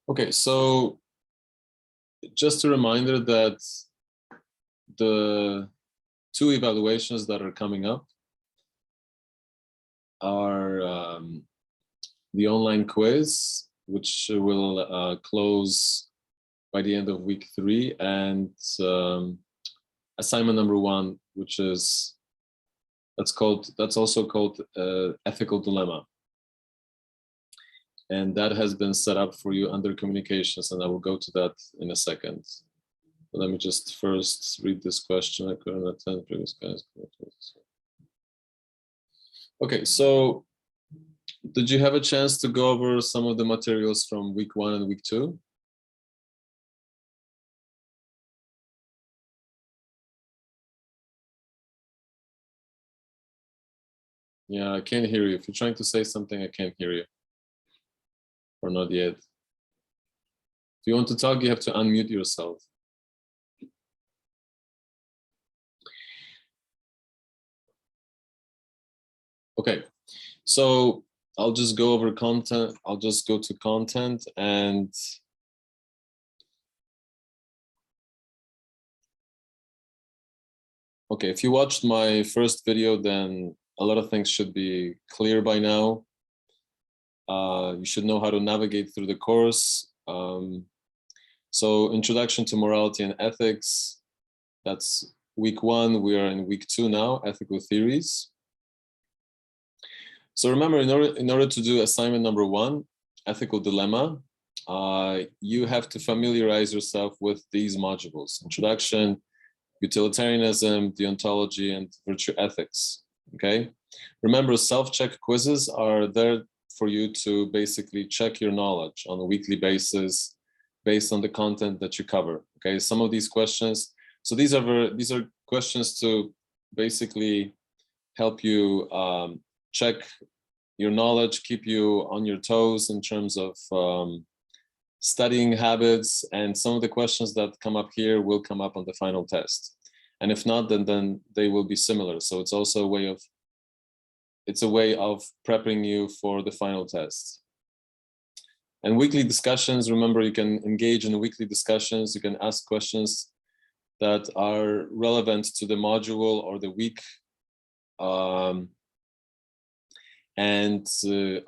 Okay, so just a reminder that the two evaluations that are coming up are the online quiz, which will close by the end of week 3, and assignment number 1, which is that's also called ethical dilemma. And that has been set up for you under communications, and I will go to that in a second. But let me just first read this question. I couldn't attend previous guys. Okay, so did you have a chance to go over some of the materials from week 1 and week 2? Yeah, I can't hear you. If you're trying to say something, I can't hear you. Or not yet. If you want to talk, you have to unmute yourself. Okay, so I'll just go over content. I'll just go to content and okay, if you watched my first video, then a lot of things should be clear by now. You should know how to navigate through the course. So introduction to morality and ethics, that's week 1. We are in week 2 now, ethical theories. So remember, in order to do assignment number 1, ethical dilemma, you have to familiarize yourself with these modules: introduction, utilitarianism, deontology, and virtue ethics. Okay, remember, self-check quizzes are there for you to basically check your knowledge on a weekly basis based on the content that you cover. Okay, some of these questions, so these are questions to basically help you check your knowledge, keep you on your toes in terms of studying habits, and some of the questions that come up here will come up on the final test. And if not, then they will be similar. So it's also a way of prepping you for the final test. And weekly discussions, remember, you can engage in weekly discussions. You can ask questions that are relevant to the module or the week.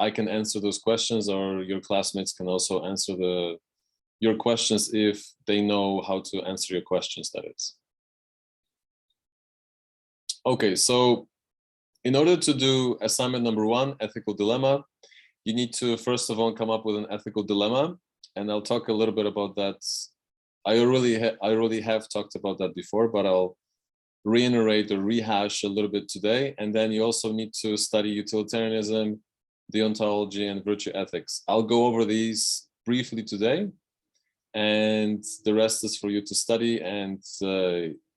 I can answer those questions, or your classmates can also answer your questions if they know how to answer your questions, that is. Okay, so in order to do assignment number 1, ethical dilemma, you need to first of all come up with an ethical dilemma, and I'll talk a little bit about that. I already have talked about that before, but I'll reiterate or rehash a little bit today. And then you also need to study utilitarianism, deontology, and virtue ethics. I'll go over these briefly today, and the rest is for you to study. And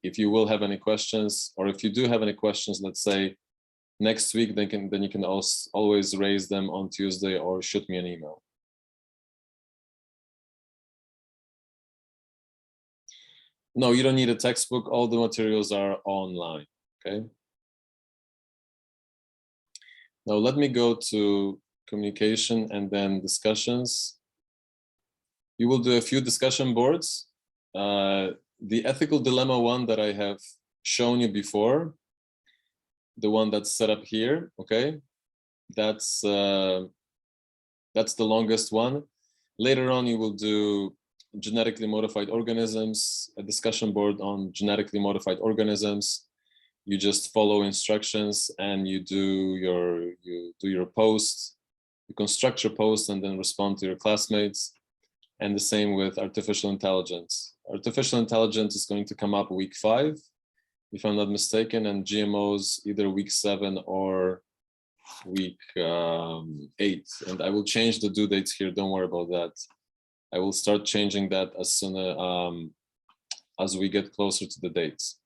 if you will have any questions, or if you do have any questions, let's say next week, then you can also always raise them on Tuesday or shoot me an email. No, you don't need a textbook. All the materials are online, okay? Now let me go to communication and then discussions. You will do a few discussion boards. The ethical dilemma one that I have shown you before, the one that's set up here, okay? That's the longest one. Later on, you will do genetically modified organisms, a discussion board on genetically modified organisms. You just follow instructions and you do your post. You construct your post and then respond to your classmates. And the same with artificial intelligence. Artificial intelligence is going to come up week 5, if I'm not mistaken, and GMOs either week 7 or week 8. And I will change the due dates here. Don't worry about that. I will start changing that as soon as we get closer to the dates.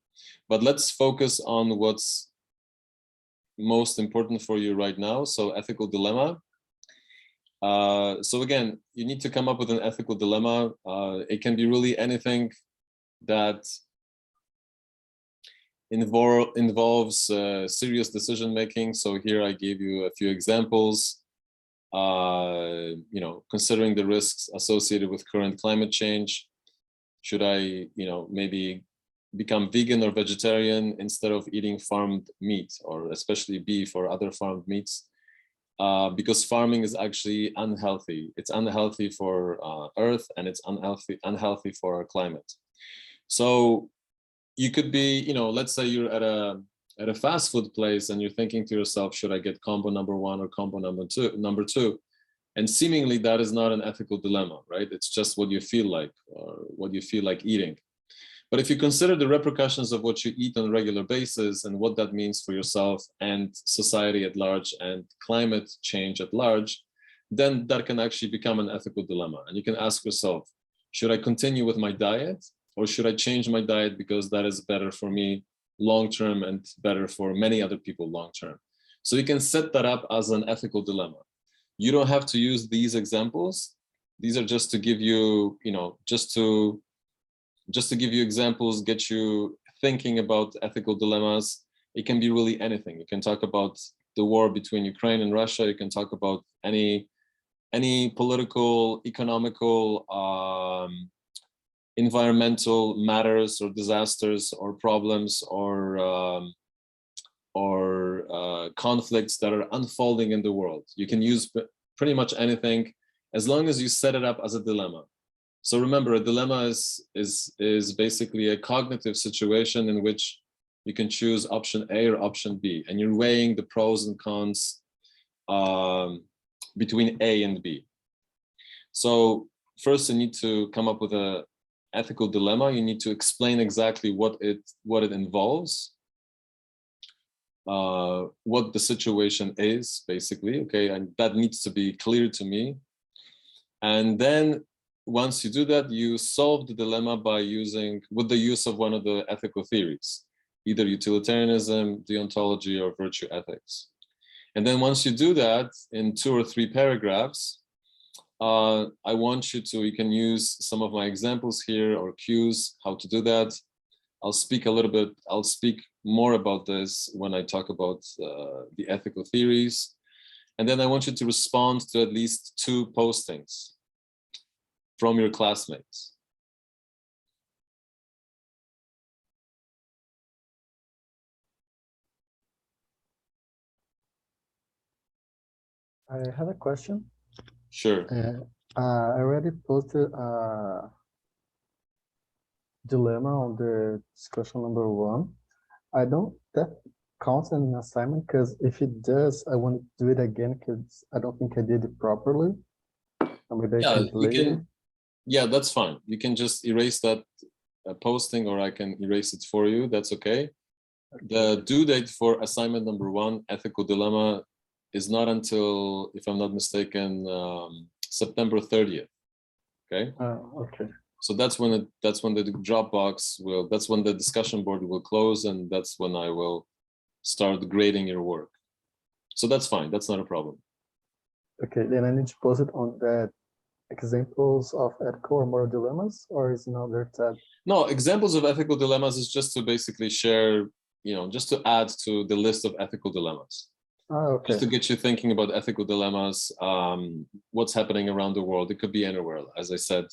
But let's focus on what's most important for you right now. So ethical dilemma. So again, you need to come up with an ethical dilemma. It can be really anything that involves serious decision making. So here I gave you a few examples. considering the risks associated with current climate change. Should I, maybe become vegan or vegetarian instead of eating farmed meat, or especially beef or other farmed meats? Because farming is actually unhealthy. It's unhealthy for Earth, and it's unhealthy for our climate. So you could be, let's say you're at a fast food place and you're thinking to yourself, should I get combo number 1 or combo number two? And seemingly that is not an ethical dilemma, right? It's just what you feel like, or what you feel like eating. But if you consider the repercussions of what you eat on a regular basis and what that means for yourself and society at large and climate change at large, then that can actually become an ethical dilemma. And you can ask yourself, should I continue with my diet, or should I change my diet because that is better for me long-term and better for many other people long-term? So you can set that up as an ethical dilemma. You don't have to use these examples. These are just to give you, just to give you examples, get you thinking about ethical dilemmas. It can be really anything. You can talk about the war between Ukraine and Russia. You can talk about any political, economical, environmental matters or disasters or problems or conflicts that are unfolding in the world. You can use pretty much anything as long as you set it up as a dilemma. So remember, a dilemma is basically a cognitive situation in which you can choose option A or option B, and you're weighing the pros and cons between A and B. So first, you need to come up with an ethical dilemma. You need to explain exactly what it involves, what the situation is, basically, okay, and that needs to be clear to me. And then once you do that, you solve the dilemma by with the use of one of the ethical theories, either utilitarianism, deontology, or virtue ethics. And then once you do that in 2 or 3 paragraphs, I want you can use some of my examples here or cues, how to do that. I'll speak more about this when I talk about the ethical theories. And then I want you to respond to at least 2 postings from your classmates. I have a question. Sure. I already posted a dilemma on the discussion number 1. I don't that counts as an assignment, because if it does, I want to do it again because I don't think I did it properly. Or maybe I can delete it. Yeah, that's fine. You can just erase that posting, or I can erase it for you. That's okay. The due date for assignment number 1, ethical dilemma, is not until, if I'm not mistaken, September 30th. Okay. Okay. So that's when the Dropbox will. That's when the discussion board will close, and that's when I will start grading your work. So that's fine. That's not a problem. Okay, then I need to post it on that examples of ethical or moral dilemmas, or is another tab? No, examples of ethical dilemmas is just to basically share, just to add to the list of ethical dilemmas. Okay. Just to get you thinking about ethical dilemmas, what's happening around the world. It could be anywhere. As I said,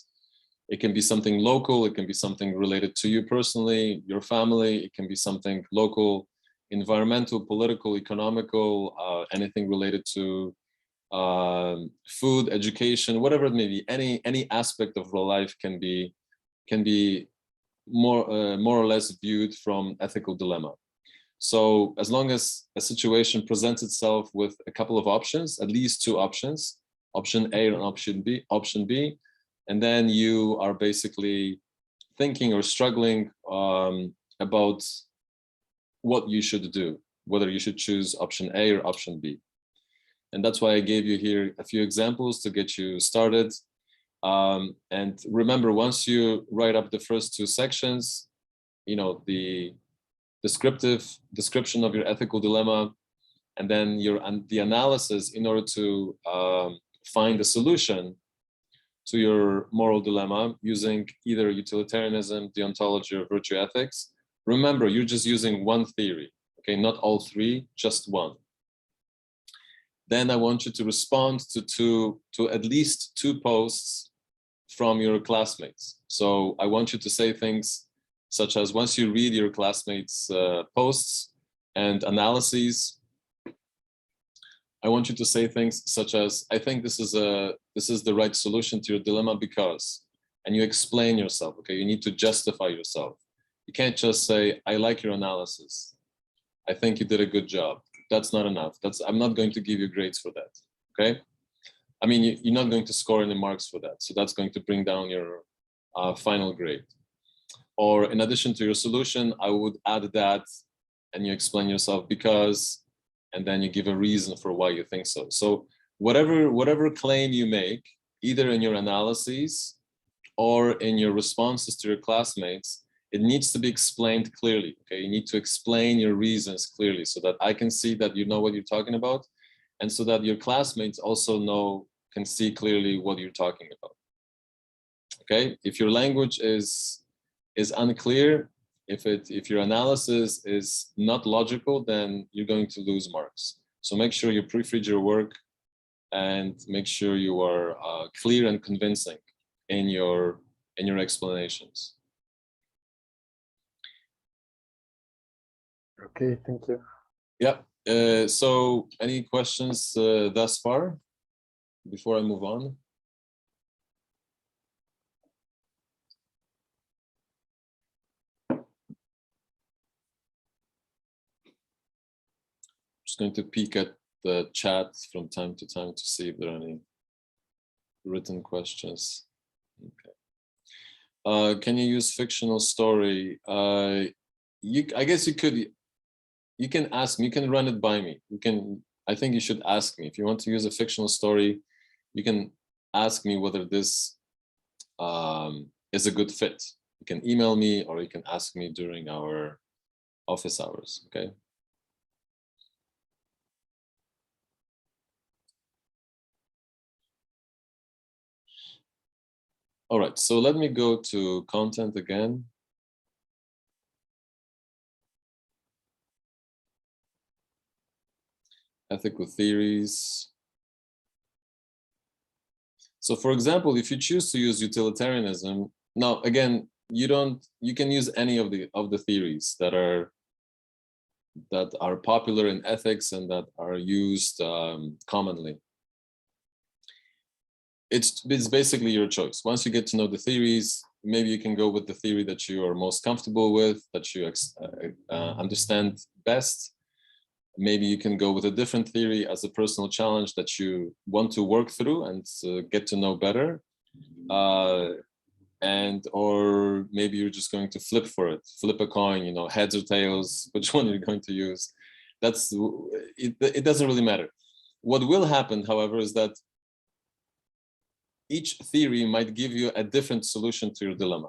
it can be something local. It can be something related to you personally, your family. It can be something local, environmental, political, economical, anything related to food, education, whatever it may be. Any aspect of real life can be more or less viewed from ethical dilemma. So as long as a situation presents itself with a couple of options, at least 2 options, option A and option B, and then you are basically thinking or struggling about what you should do, whether you should choose option A or option B. And that's why I gave you here a few examples to get you started. And remember, once you write up the first 2 sections, the description of your ethical dilemma, and then the analysis in order to find a solution to your moral dilemma using either utilitarianism, deontology, or virtue ethics. Remember, you're just using one theory, okay? Not all 3, just one. then I want you to respond to at least 2 posts from your classmates. So I want you to say things such as, once you read your classmates' posts and analyses, I want you to say things such as, I think this is the right solution to your dilemma because, and you explain yourself, okay? You need to justify yourself. You can't just say, I like your analysis. I think you did a good job. That's not enough. I'm not going to give you grades for that, okay? I mean, you're not going to score any marks for that. So that's going to bring down your final grade. Or in addition to your solution, I would add that, and you explain yourself because, and then you give a reason for why you think so. So whatever claim you make, either in your analyses or in your responses to your classmates, it needs to be explained clearly, okay? You need to explain your reasons clearly so that I can see that you know what you're talking about, and so that your classmates also can see clearly what you're talking about, okay? If your language is unclear, if your analysis is not logical, then you're going to lose marks. So make sure you proofread your work and make sure you are clear and convincing in your explanations. Okay, thank you. Yeah. So any questions thus far before I move on? Just going to peek at the chat from time to time to see if there are any written questions. Okay. Can you use fictional story? I guess you could. You can ask me. You can run it by me. I think you should ask me if you want to use a fictional story. You can ask me whether this is a good fit. You can email me, or you can ask me during our office hours. Okay. All right, so let me go to content again. Ethical theories. So for example, if you choose to use utilitarianism, now again, you can use any of the theories that are popular in ethics and that are used commonly. It's basically your choice. Once you get to know the theories, maybe you can go with the theory that you are most comfortable with, that you understand best. Maybe you can go with a different theory as a personal challenge that you want to work through and get to know better. Or maybe you're just going to flip a coin, heads or tails, which one you're going to use. It doesn't really matter. What will happen, however, is that each theory might give you a different solution to your dilemma.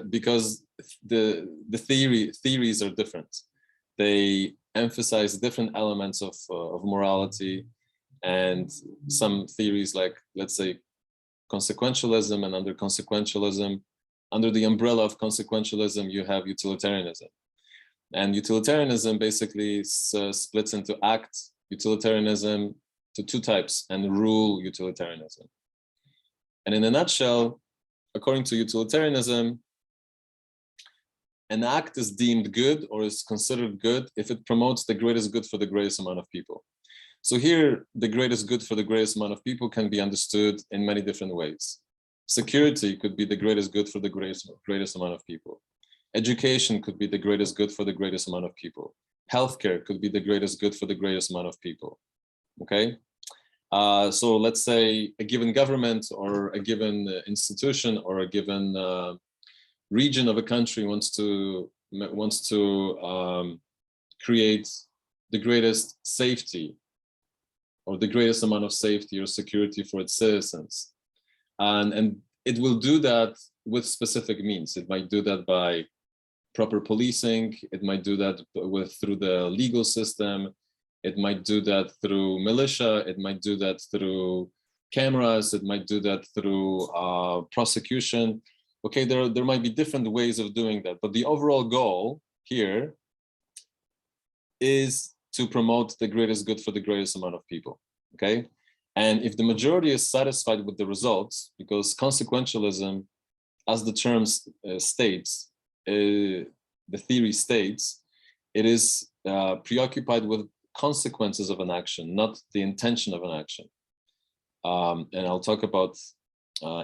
Because the theories are different. They emphasize different elements of morality, and some theories, like, let's say, consequentialism, and under consequentialism, under the umbrella of consequentialism, you have utilitarianism. And utilitarianism basically splits into act utilitarianism to 2 types and rule utilitarianism. And in a nutshell, according to utilitarianism, an act is deemed good or is considered good if it promotes the greatest good for the greatest amount of people. So here, the greatest good for the greatest amount of people can be understood in many different ways. Security could be the greatest good for the greatest amount of people. Education could be the greatest good for the greatest amount of people. Healthcare could be the greatest good for the greatest amount of people. Okay? So let's say a given government or a given institution or a given region of a country wants to create the greatest safety or the greatest amount of safety or security for its citizens. And it will do that with specific means. It might do that by proper policing. It might do that through the legal system. It might do that through militia. It might do that through cameras. It might do that through prosecution. Okay, there might be different ways of doing that, but the overall goal here is to promote the greatest good for the greatest amount of people, okay? And if the majority is satisfied with the results, because consequentialism, as the term states, the theory states, it is preoccupied with consequences of an action, not the intention of an action. And I'll talk about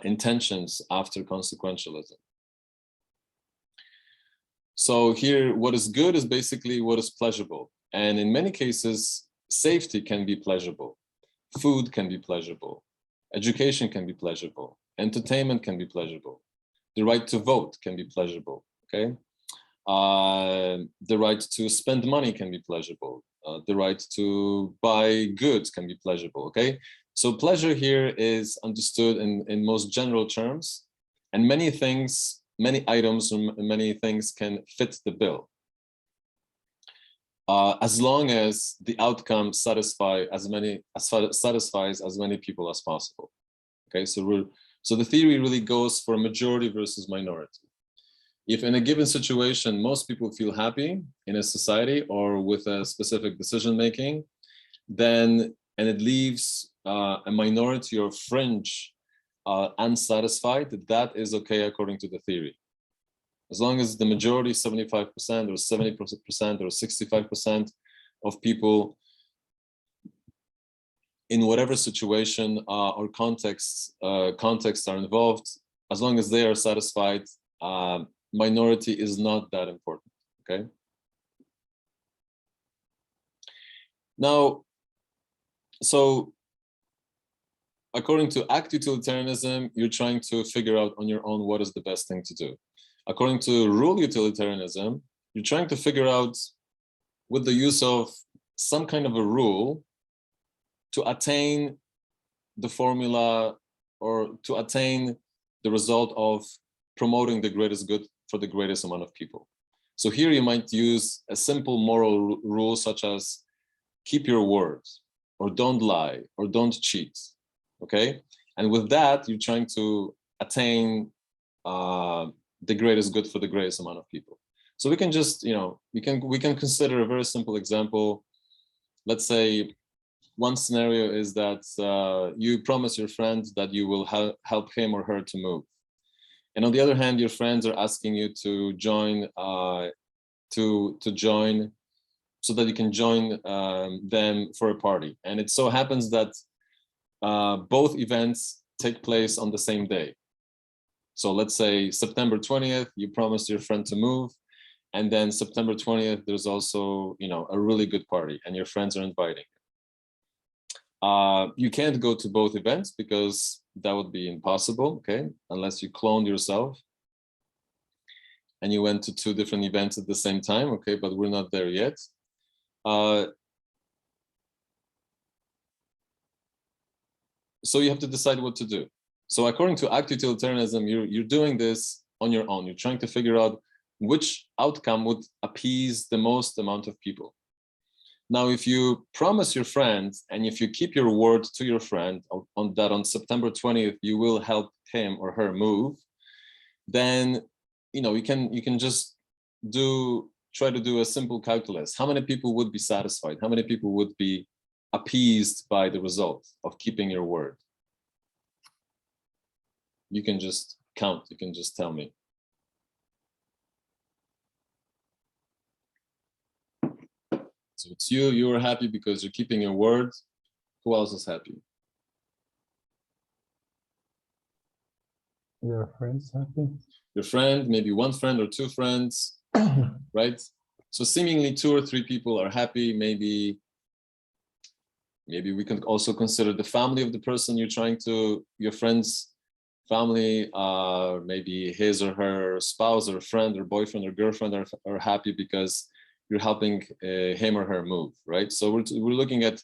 intentions after consequentialism. So here, what is good is basically what is pleasurable. And in many cases, safety can be pleasurable. Food can be pleasurable. Education can be pleasurable. Entertainment can be pleasurable. The right to vote can be pleasurable, okay? The right to spend money can be pleasurable. The right to buy goods can be pleasurable, okay? So pleasure here is understood in most general terms, and many things, many items, and many things can fit the bill. As long as the outcome satisfies as many people as possible. Okay, so the theory really goes for majority versus minority. If in a given situation, most people feel happy in a society or with a specific decision making, then, and it leaves a minority or fringe unsatisfied, that is okay according to the theory. As long as the majority, 75% or 70% or 65% of people in whatever situation or contexts are involved, as long as they are satisfied, minority is not that important, okay? Now, so according to act utilitarianism, you're trying to figure out on your own what is the best thing to do. According to rule utilitarianism, you're trying to figure out with the use of some kind of a rule to attain the formula or to attain the result of promoting the greatest good for the greatest amount of people. So here you might use a simple moral rule such as keep your word, or don't lie, or don't cheat, okay? And with that, you're trying to attain the greatest good for the greatest amount of people. So we can just, you know, we can consider a very simple example. Let's say one scenario is that you promise your friend that you will help him or her to move. And on the other hand, your friends are asking you to join, join so that you can join them for a party. And it so happens that both events take place on the same day. So let's say September 20th, you promised your friend to move. And then September 20th, there's also, you know, a really good party and your friends are inviting. You can't go to both events because that would be impossible, okay? Unless you cloned yourself and you went to 2 different events at the same time, okay? But we're not there yet. So you have to decide what to do. So according to act utilitarianism, you're doing this on your own. You're trying to figure out which outcome would appease the most amount of people. Now, if you promise your friend and if you keep your word to your friend on that on September 20th, you will help him or her move, then, you know, you can just try to do a simple calculus. How many people would be satisfied? How many people would be appeased by the result of keeping your word? You can just count, you can just tell me. So it's you are happy because you're keeping your word. Who else is happy? Your friends happy? Your friend, maybe one friend or 2 friends, right? So seemingly 2 or 3 people are happy. Maybe we can also consider the family of the person you're trying to, your friend's family, maybe his or her spouse or friend or boyfriend or girlfriend are happy because you're helping him or her move, right? So we're looking at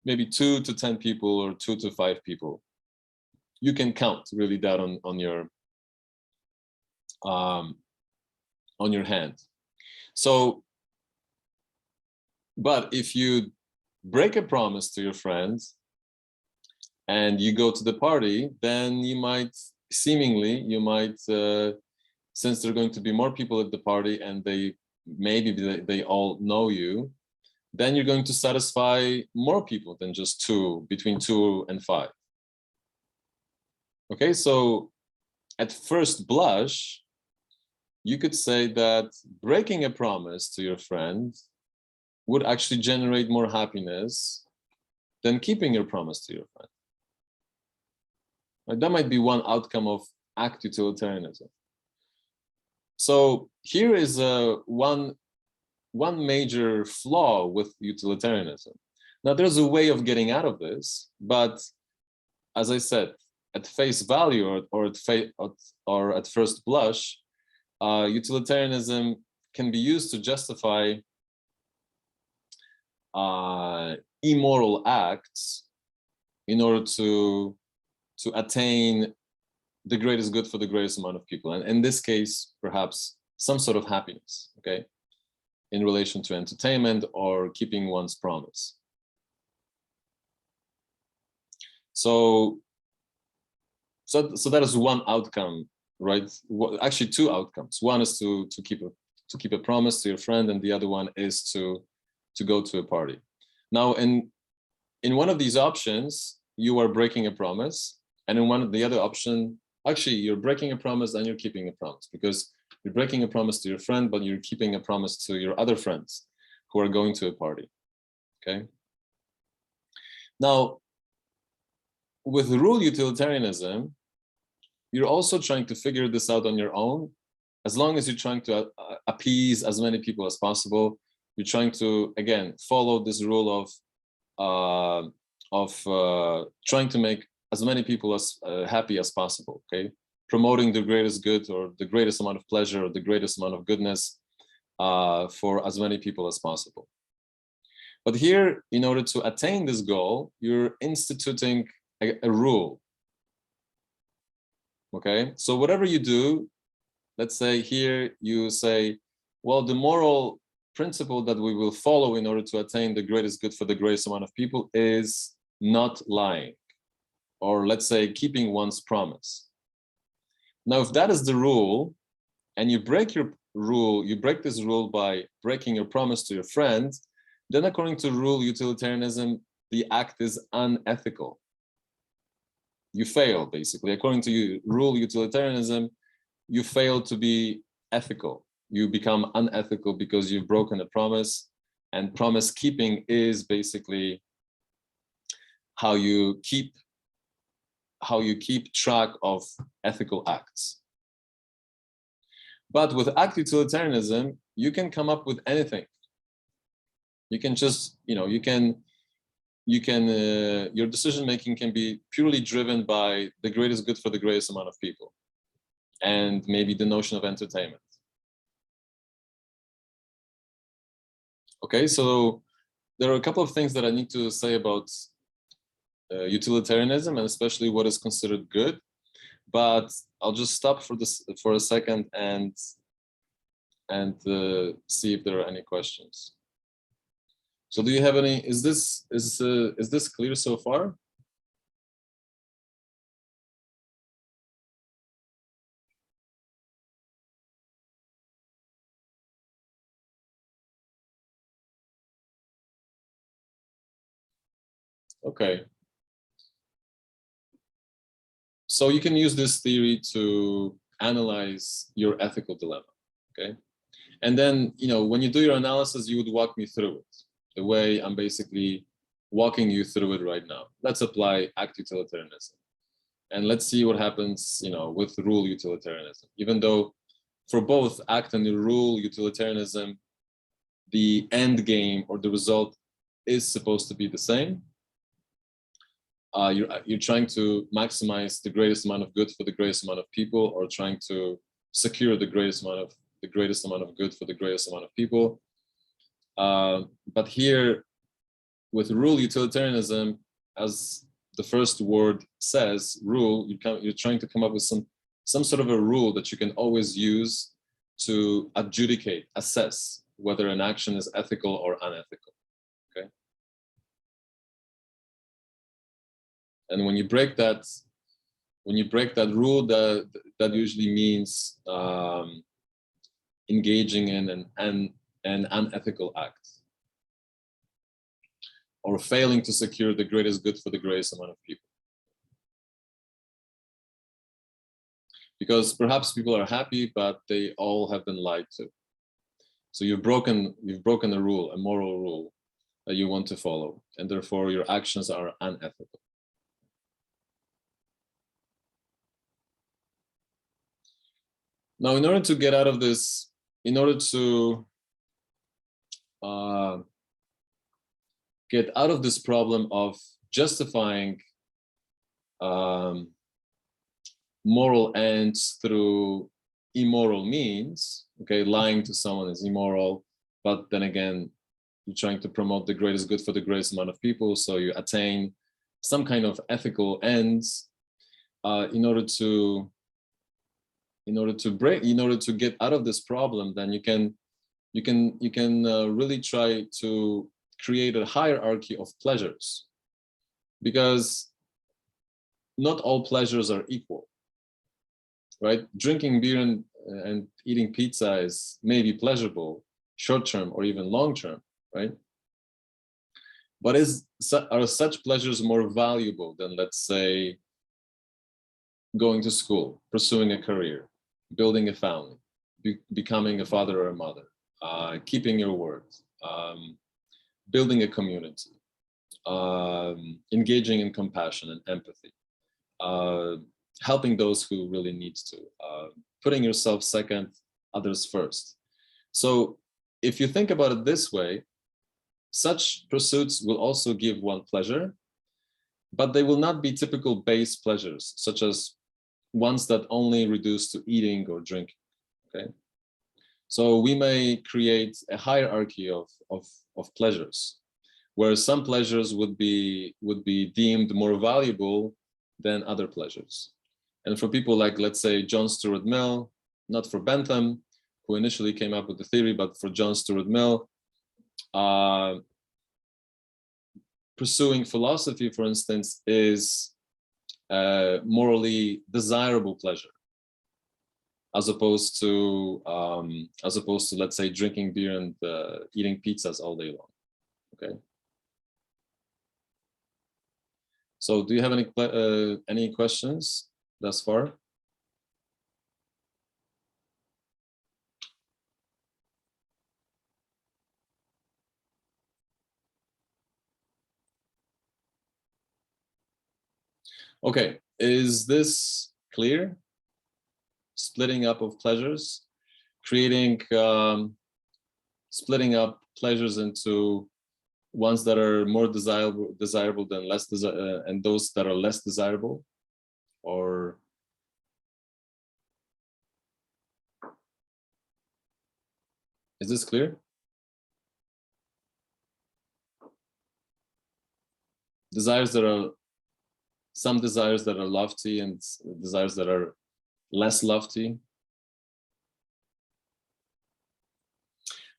maybe 2 to 10 people or 2 to 5 people. You can count really that on your hand. So, but if you break a promise to your friends and you go to the party, then you might seemingly, since there are going to be more people at the party and they all know you, then you're going to satisfy more people than just 2, between 2 and 5. Okay, so at first blush, you could say that breaking a promise to your friend would actually generate more happiness than keeping your promise to your friend. Right? That might be one outcome of act utilitarianism. So here is one major flaw with utilitarianism. Now, there's a way of getting out of this, but as I said, at face value or at first blush, utilitarianism can be used to justify immoral acts in order to attain the greatest good for the greatest amount of people. And in this case, perhaps some sort of happiness, okay, in relation to entertainment or keeping one's promise. So that is one outcome, right? Actually, 2 outcomes. One is to keep a promise to your friend, and the other one is to go to a party. Now, in one of these options, you are breaking a promise, and in one of the other option, actually, you're breaking a promise and you're keeping a promise, because you're breaking a promise to your friend, but you're keeping a promise to your other friends who are going to a party. Okay. Now, with rule utilitarianism, you're also trying to figure this out on your own. As long as you're trying to appease as many people as possible, you're trying to, again, follow this rule of trying to make as many people as happy as possible, okay? Promoting the greatest good or the greatest amount of pleasure or the greatest amount of goodness for as many people as possible. But here, in order to attain this goal, you're instituting a rule, okay? So whatever you do, let's say here you say, well, the moral principle that we will follow in order to attain the greatest good for the greatest amount of people is not lying, or let's say keeping one's promise. Now, if that is the rule, and you break your rule, you break this rule by breaking your promise to your friend, then according to rule utilitarianism, the act is unethical. You fail, basically. According to rule utilitarianism, you fail to be ethical. You become unethical because you've broken a promise, and promise keeping is basically how you keep track of ethical acts. But with act utilitarianism, you can come up with anything. You can just, your decision making can be purely driven by the greatest good for the greatest amount of people, and maybe the notion of entertainment. Okay, so there are a couple of things that I need to say about utilitarianism, and especially what is considered good. But I'll just stop for a second and see if there are any questions. So do you have any? Is this clear so far? Okay. So you can use this theory to analyze your ethical dilemma, okay? And then, when you do your analysis, you would walk me through it, the way I'm basically walking you through it right now. Let's apply act utilitarianism. And let's see what happens, with rule utilitarianism. Even though for both act and rule utilitarianism, the end game or the result is supposed to be the same. You're trying to maximize the greatest amount of good for the greatest amount of people, or trying to secure the greatest amount of good for the greatest amount of people. But here, with rule utilitarianism, as the first word says, rule, you're trying to come up with some sort of a rule that you can always use to adjudicate, assess whether an action is ethical or unethical. Okay. And when you break that rule, that usually means engaging in an unethical act. or failing to secure the greatest good for the greatest amount of people. Because perhaps people are happy, but they all have been lied to. So you've broken a rule, a moral rule that you want to follow, and therefore your actions are unethical. Now, in order to get out of this, in order to get out of this problem of justifying moral ends through immoral means, okay, lying to someone is immoral, but then again, you're trying to promote the greatest good for the greatest amount of people, so you attain some kind of ethical ends in order to get out of this problem. Then you can really try to create a hierarchy of pleasures, because not all pleasures are equal, right? Drinking beer and eating pizza is maybe pleasurable short-term or even long-term, right? But are such pleasures more valuable than, let's say, going to school, pursuing a career, building a family, becoming a father or a mother, keeping your word, building a community, engaging in compassion and empathy, helping those who really need to, putting yourself second, others first. So if you think about it this way, such pursuits will also give one pleasure, but they will not be typical base pleasures, such as ones that only reduce to eating or drinking, okay? So we may create a hierarchy of pleasures, where some pleasures would be deemed more valuable than other pleasures. And for people like, let's say, John Stuart Mill, not for Bentham, who initially came up with the theory, but for John Stuart Mill, pursuing philosophy, for instance, is a morally desirable pleasure, as opposed to let's say drinking beer and eating pizzas all day long. Okay. So, do you have any questions thus far? Okay, is this clear? Splitting up of pleasures, creating, splitting up pleasures into ones that are more desirable than less and those that are less desirable, or is this clear? Some desires that are lofty and desires that are less lofty.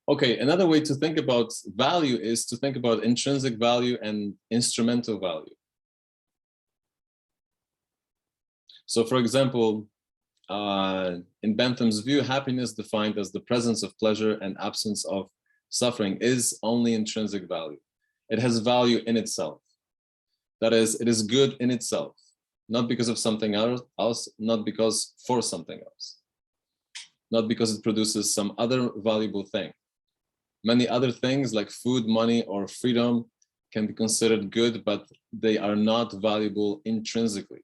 Okay, another way to think about value is to think about intrinsic value and instrumental value. So, for example, in Bentham's view, happiness defined as the presence of pleasure and absence of suffering is only intrinsic value. It has value in itself. That is, it is good in itself, not because of something else, not because for something else, not because it produces some other valuable thing. Many other things like food, money, or freedom can be considered good, but they are not valuable intrinsically.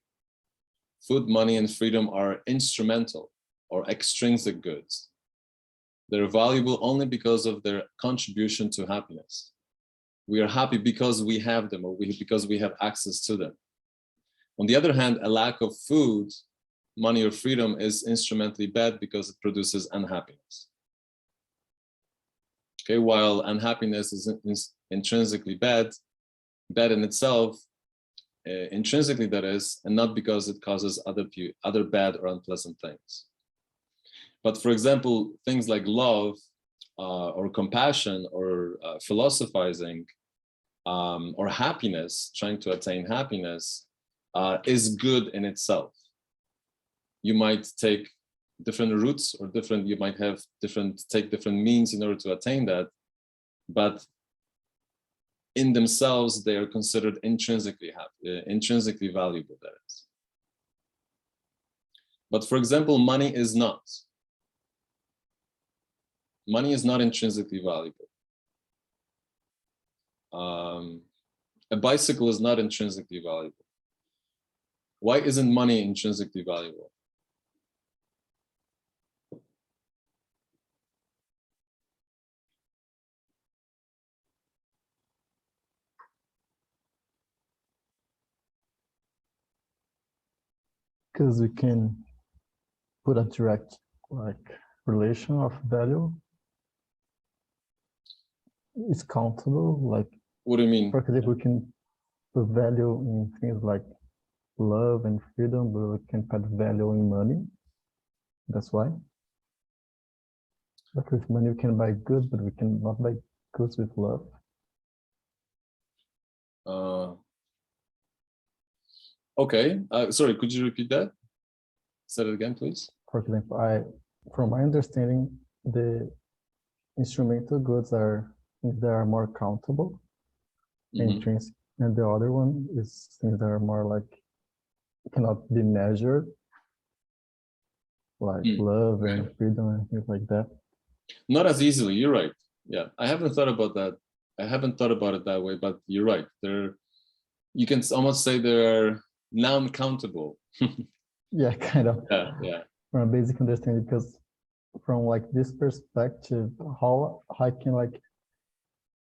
Food, money, and freedom are instrumental or extrinsic goods. They're valuable only because of their contribution to happiness. We are happy because we have them, or because we have access to them. On the other hand, a lack of food, money, or freedom is instrumentally bad because it produces unhappiness. Okay, while unhappiness is intrinsically bad in itself, intrinsically that is, and not because it causes other bad or unpleasant things. But for example, things like love or compassion or philosophizing or happiness, trying to attain happiness, is good in itself. You might take different routes or you might have take different means in order to attain that, but in themselves, they are considered intrinsically intrinsically valuable, that is. But for example, money is not. Money is not intrinsically valuable. A bicycle is not intrinsically valuable. Why isn't money intrinsically valuable? Because we can put a direct relation of value. It's countable, like. What do you mean? For example, we can put value in things like love and freedom, but we can put value in money. That's why. Like with money, we can buy goods, but we cannot buy goods with love. Okay. Sorry, could you repeat that? Say it again, please. For example, from my understanding, the instrumental goods are things that are more countable, intrinsic, and the other one is things that are more like cannot be measured, like love and freedom and things like that. Not as easily. You're right. Yeah, I haven't thought about that. I haven't thought about it that way, but you're right. You can almost say they're non-countable. Yeah, kind of. Yeah. From a basic understanding, because from like this perspective, how I can like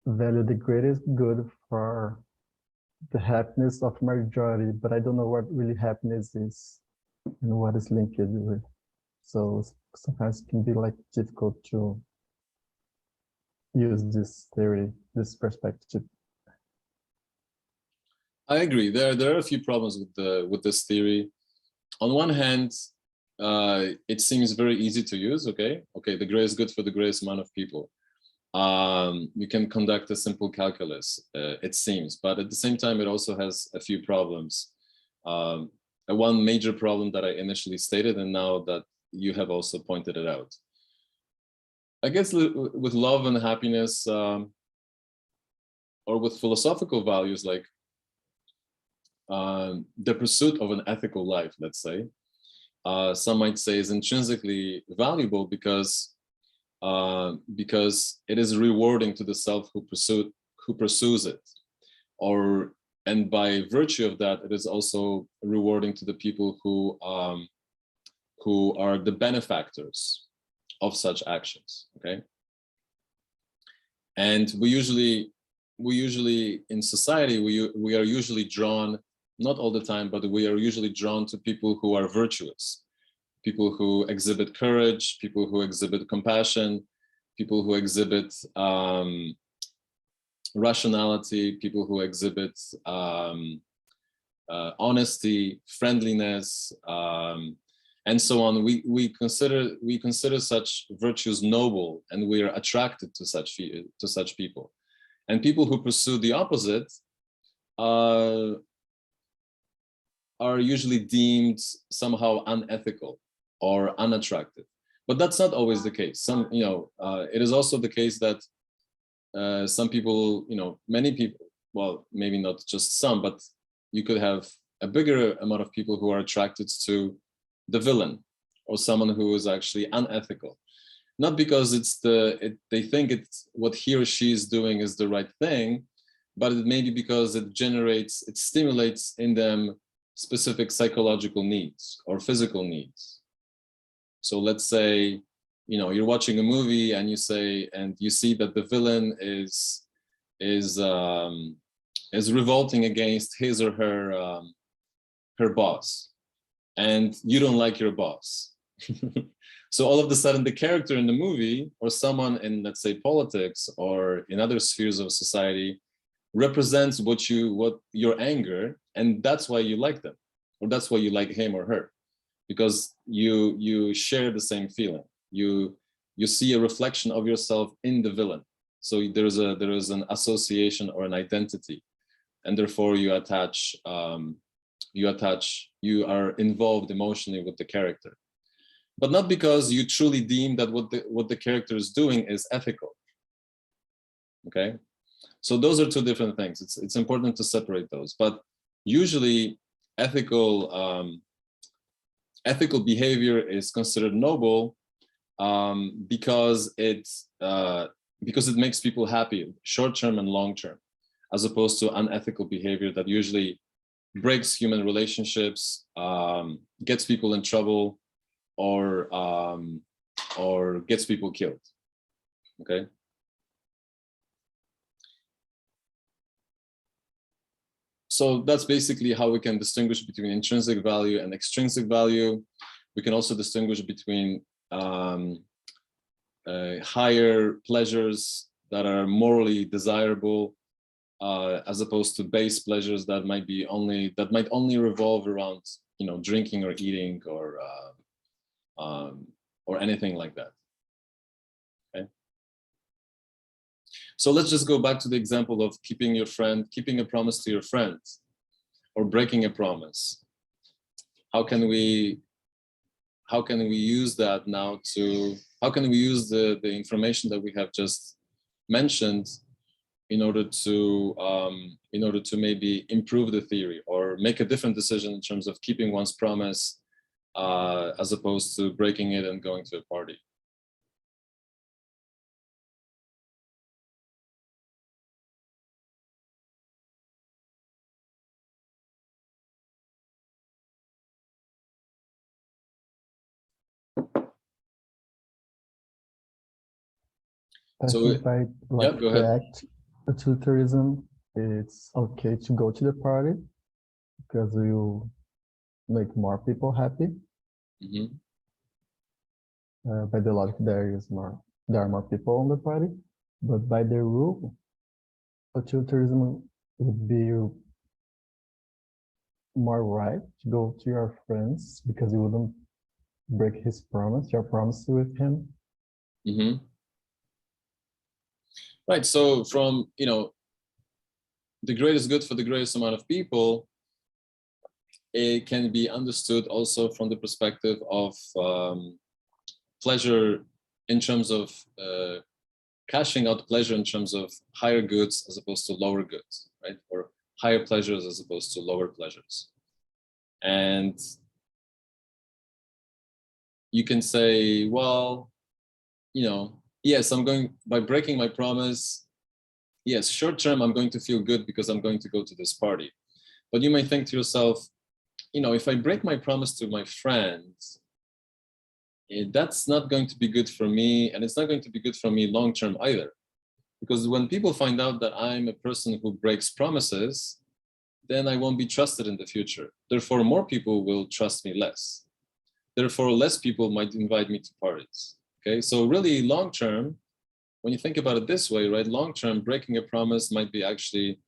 value the greatest good for the happiness of majority, but I don't know what really happiness is and what is linked with. So sometimes it can be like difficult to use this theory, this perspective. I agree. There are a few problems with this theory. On one hand, it seems very easy to use. Okay, the greatest good for the greatest amount of people. You can conduct a simple calculus, it seems, but at the same time, it also has a few problems. One major problem that I initially stated, and now that you have also pointed it out. I guess with love and happiness, or with philosophical values like the pursuit of an ethical life, let's say, some might say is intrinsically valuable because it is rewarding to the self who pursues it, and by virtue of that, it is also rewarding to the people who are the benefactors of such actions. Okay, and we usually in society we are usually drawn, not all the time, but we are usually drawn to people who are virtuous, people who exhibit courage, people who exhibit compassion, people who exhibit rationality, people who exhibit honesty, friendliness, and so on. We consider such virtues noble, and we are attracted to such people. And people who pursue the opposite are usually deemed somehow unethical or unattractive. But that's not always the case. It is also the case that some people, many people, well, maybe not just some, but you could have a bigger amount of people who are attracted to the villain or someone who is actually unethical. Not because they think what he or she is doing is the right thing, but it may be because it stimulates in them specific psychological needs or physical needs. So let's say, you're watching a movie and you see that the villain is revolting against his or her boss, and you don't like your boss. So all of a sudden, the character in the movie, or someone in, let's say, politics or in other spheres of society, represents what your anger, and that's why you like them, or that's why you like him or her, because you share the same feeling. You see a reflection of yourself in the villain. So there is an association or an identity, and therefore you are involved emotionally with the character, but not because you truly deem that what the character is doing is ethical. Okay, So those are two different things. It's important to separate those. But usually ethical behavior is considered noble because it makes people happy, short-term and long-term, as opposed to unethical behavior that usually breaks human relationships, gets people in trouble, or gets people killed. Okay. So that's basically how we can distinguish between intrinsic value and extrinsic value. We can also distinguish between higher pleasures that are morally desirable, as opposed to base pleasures that might only revolve around, you know, drinking or eating or anything like that. Okay. So let's just go back to the example of keeping a promise to your friend, or breaking a promise. How can we use that now to? How can we use the information that we have just mentioned in order to maybe improve the theory or make a different decision in terms of keeping one's promise, as opposed to breaking it and going to a party? So think by like yeah, go ahead. fact, utilitarianism, it's okay to go to the party because you make more people happy. Mm-hmm. By the logic, there are more people on the party, but by the rule, utilitarianism would be more right to go to your friends because you wouldn't break your promise with him. Mm-hmm. Right. So from, you know, the greatest good for the greatest amount of people, it can be understood also from the perspective of pleasure in terms of cashing out pleasure in terms of higher goods as opposed to lower goods, right? Or higher pleasures as opposed to lower pleasures. And you can say, well, you know, yes, by breaking my promise, yes, short term, I'm going to feel good because I'm going to go to this party. But you may think to yourself, you know, if I break my promise to my friends, that's not going to be good for me, and it's not going to be good for me long term either. Because when people find out that I'm a person who breaks promises, then I won't be trusted in the future. Therefore, more people will trust me less. Therefore, less people might invite me to parties. Okay, so really long term, when you think about it this way, right, long term, breaking a promise might be actually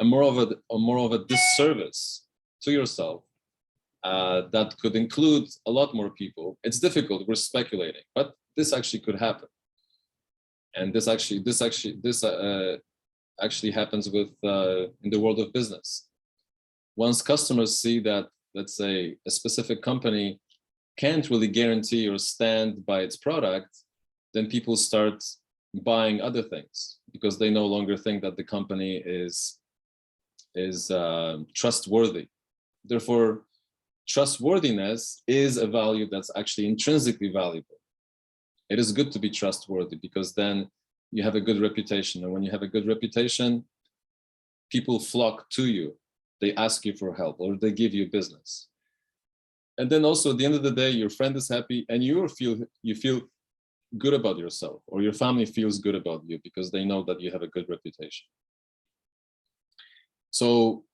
more of a disservice to yourself. That could include a lot more people. It's difficult, we're speculating, but this actually could happen. And this actually happens with in the world of business. Once customers see that, let's say, a specific company can't really guarantee or stand by its product, then people start buying other things because they no longer think that the company is trustworthy. Therefore, trustworthiness is a value that's actually intrinsically valuable. It is good to be trustworthy because then you have a good reputation. And when you have a good reputation, people flock to you. They ask you for help or they give you business. And then also at the end of the day, your friend is happy and you feel good about yourself, or your family feels good about you because they know that you have a good reputation. So,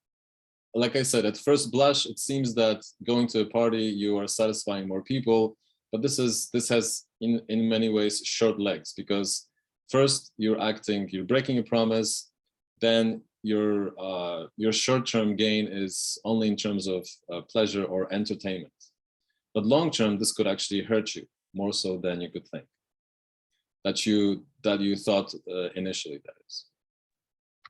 like I said, at first blush, it seems that going to a party, you are satisfying more people, but this has in many ways short legs, because first you're breaking a promise, then your short-term gain is only in terms of pleasure or entertainment. But long-term, this could actually hurt you more so than you could think. That you thought initially, that is.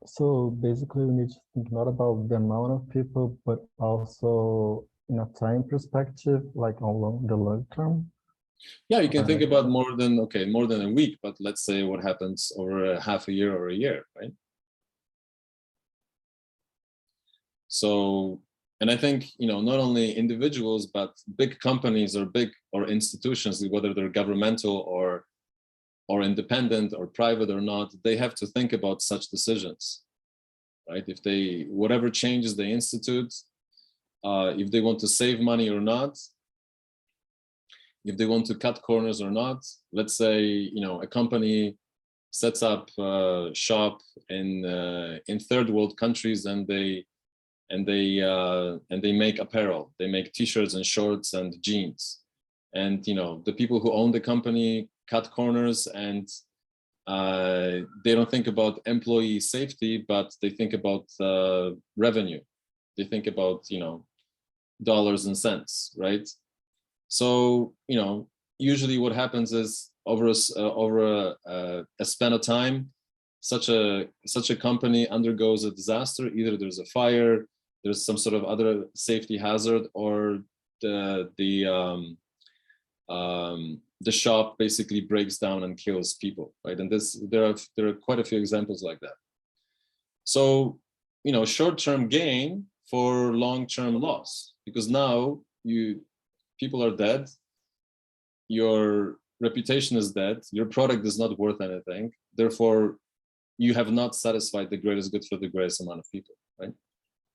So basically, we need to think not about the amount of people, but also in a time perspective, like on the long term. Yeah, you can think about more than a week, but let's say what happens over a half a year or a year, right? So, and I think, you know, not only individuals, but big companies or institutions, whether they're governmental or independent or private or not, they have to think about such decisions, right? If they, whatever changes they institute, if they want to save money or not, if they want to cut corners or not. Let's say, you know, a company sets up shop in third world countries, and they make apparel. They make t-shirts and shorts and jeans. And, you know, the people who own the company cut corners, and they don't think about employee safety, but they think about revenue. They think about, you know, dollars and cents, right? So, you know, usually what happens is over a span of time, such a company undergoes a disaster. Either there's a fire, there's some sort of other safety hazard, or the shop basically breaks down and kills people, right? And there are quite a few examples like that. So, you know, short-term gain for long-term loss, because now people are dead, your reputation is dead, your product is not worth anything, therefore you have not satisfied the greatest good for the greatest amount of people, right?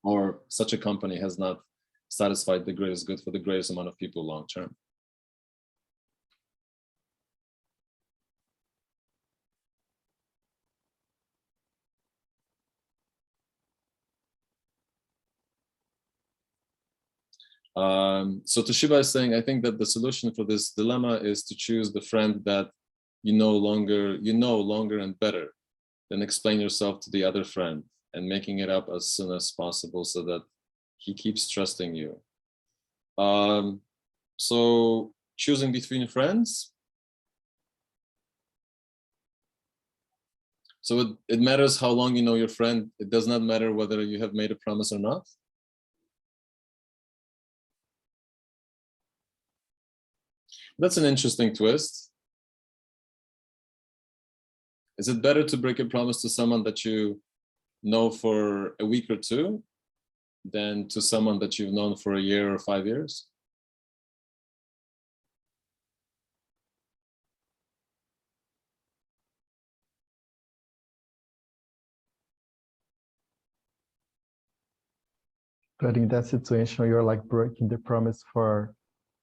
Or such a company has not satisfied the greatest good for the greatest amount of people long term. So Toshiba is saying, I think that the solution for this dilemma is to choose the friend that you know longer and better, then explain yourself to the other friend and making it up as soon as possible so that he keeps trusting you. So choosing between friends. So it matters how long you know your friend. It does not matter whether you have made a promise or not. That's an interesting twist. Is it better to break a promise to someone that you know for a week or two than to someone that you've known for a year or 5 years? But in that situation, you're like breaking the promise for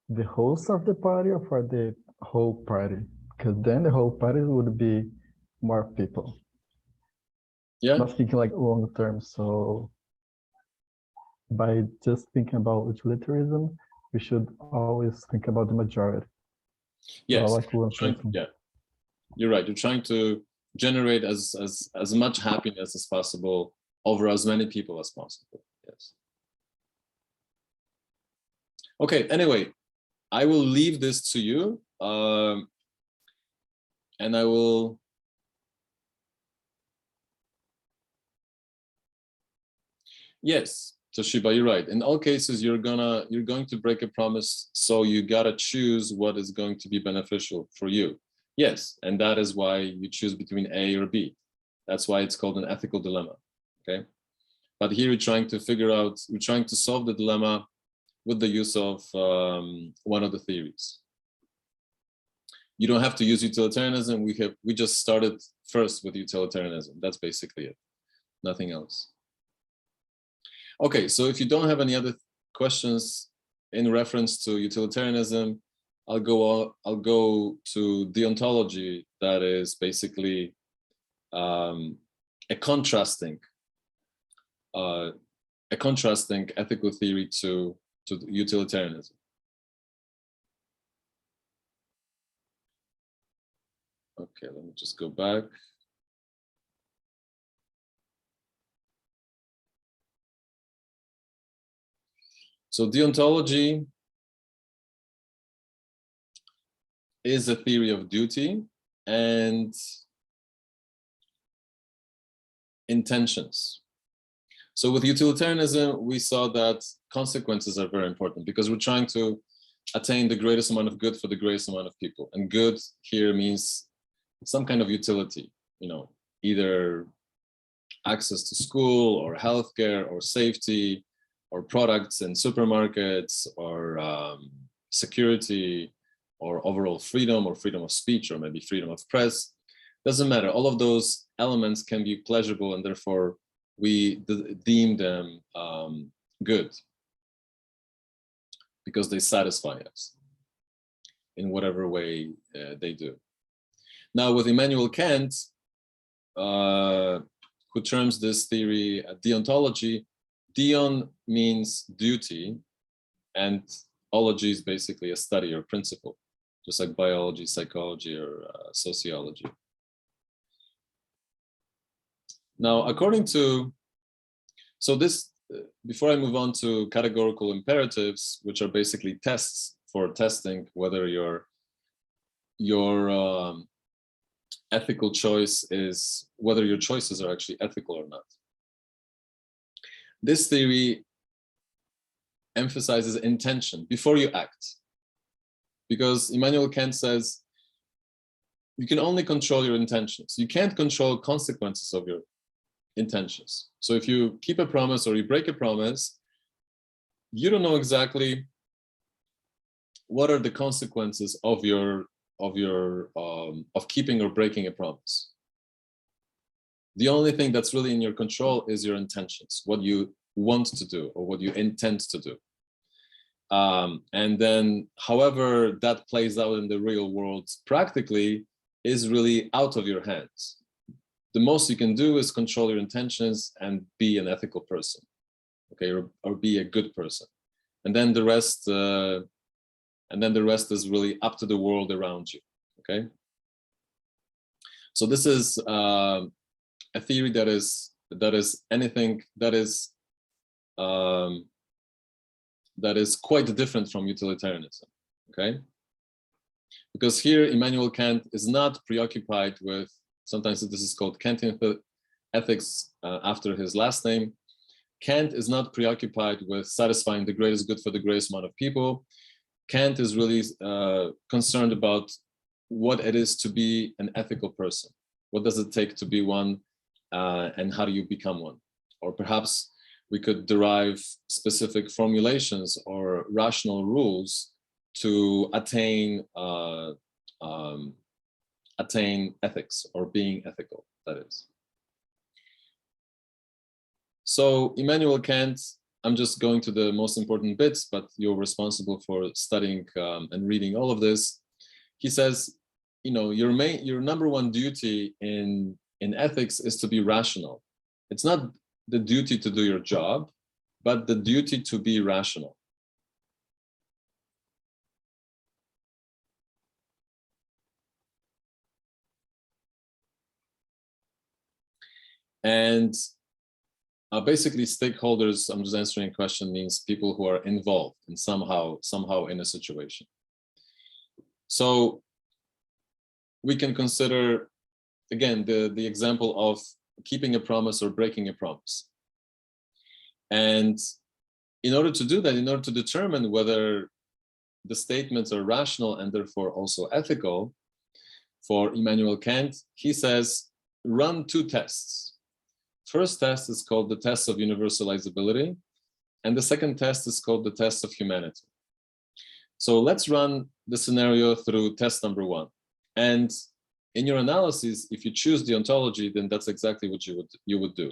the host of the party or for the whole party? Because then the whole party would be more people. Yeah. Not thinking like long term. So by just thinking about utilitarianism, we should always think about the majority. Yes. Like one person. Yeah. You're right. You're trying to generate as much happiness as possible over as many people as possible. Yes. Okay. Anyway, I will leave this to you, and I will. Yes, Toshiba, you're right. In all cases, you're going to break a promise, so you gotta choose what is going to be beneficial for you. Yes, and that is why you choose between A or B. That's why it's called an ethical dilemma. Okay, but here we're trying to solve the dilemma with the use of one of the theories. You don't have to use utilitarianism. We just started first with utilitarianism. That's basically it. Nothing else. Okay, so if you don't have any other questions in reference to utilitarianism, I'll go to deontology. That is basically a contrasting ethical theory to utilitarianism. Okay, let me just go back. So deontology is a theory of duty and intentions. So with utilitarianism, we saw that consequences are very important because we're trying to attain the greatest amount of good for the greatest amount of people. And good here means some kind of utility, you know, either access to school or healthcare or safety products in supermarkets, or security, or overall freedom, or freedom of speech, or maybe freedom of press. Doesn't matter. All of those elements can be pleasurable, and therefore we deem them good because they satisfy us in whatever way they do. Now, with Immanuel Kant, who terms this theory deontology, deon means duty, and ology is basically a study or principle, just like biology, psychology, or sociology. Now, according to, so this, before I move on to categorical imperatives, which are basically tests for testing whether your ethical choice is, whether your choices are actually ethical or not. This theory emphasizes intention before you act, because Immanuel Kant says you can only control your intentions. You can't control consequences of your intentions. So if you keep a promise or you break a promise, you don't know exactly what are the consequences of keeping or breaking a promise. The only thing that's really in your control is your intentions, what you want to do or what you intend to do. And then however that plays out in the real world practically is really out of your hands. The most you can do is control your intentions and be an ethical person, okay, or be a good person. And then the rest is really up to the world around you, okay? So this is a theory that is quite different from utilitarianism, okay? Because here Immanuel Kant is not preoccupied with, sometimes this is called Kantian ethics after his last name. Kant is not preoccupied with satisfying the greatest good for the greatest amount of people. Kant is really concerned about what it is to be an ethical person. What does it take to be one, and how do you become one? Or perhaps we could derive specific formulations or rational rules to attain ethics, or being ethical, that is. So Immanuel Kant, I'm just going to the most important bits, but you're responsible for studying and reading all of this. He says, you know, your number one duty in ethics is to be rational. It's not the duty to do your job, but the duty to be rational. And basically stakeholders, I'm just answering a question, means people who are involved in somehow in a situation. So we can consider, again, the example of keeping a promise or breaking a promise. And in order to do that, in order to determine whether the statements are rational and therefore also ethical, for Immanuel Kant, he says, run two tests. First test is called the test of universalizability, and the second test is called the test of humanity. So let's run the scenario through test number one. And in your analysis, if you choose deontology, then that's exactly what you would do.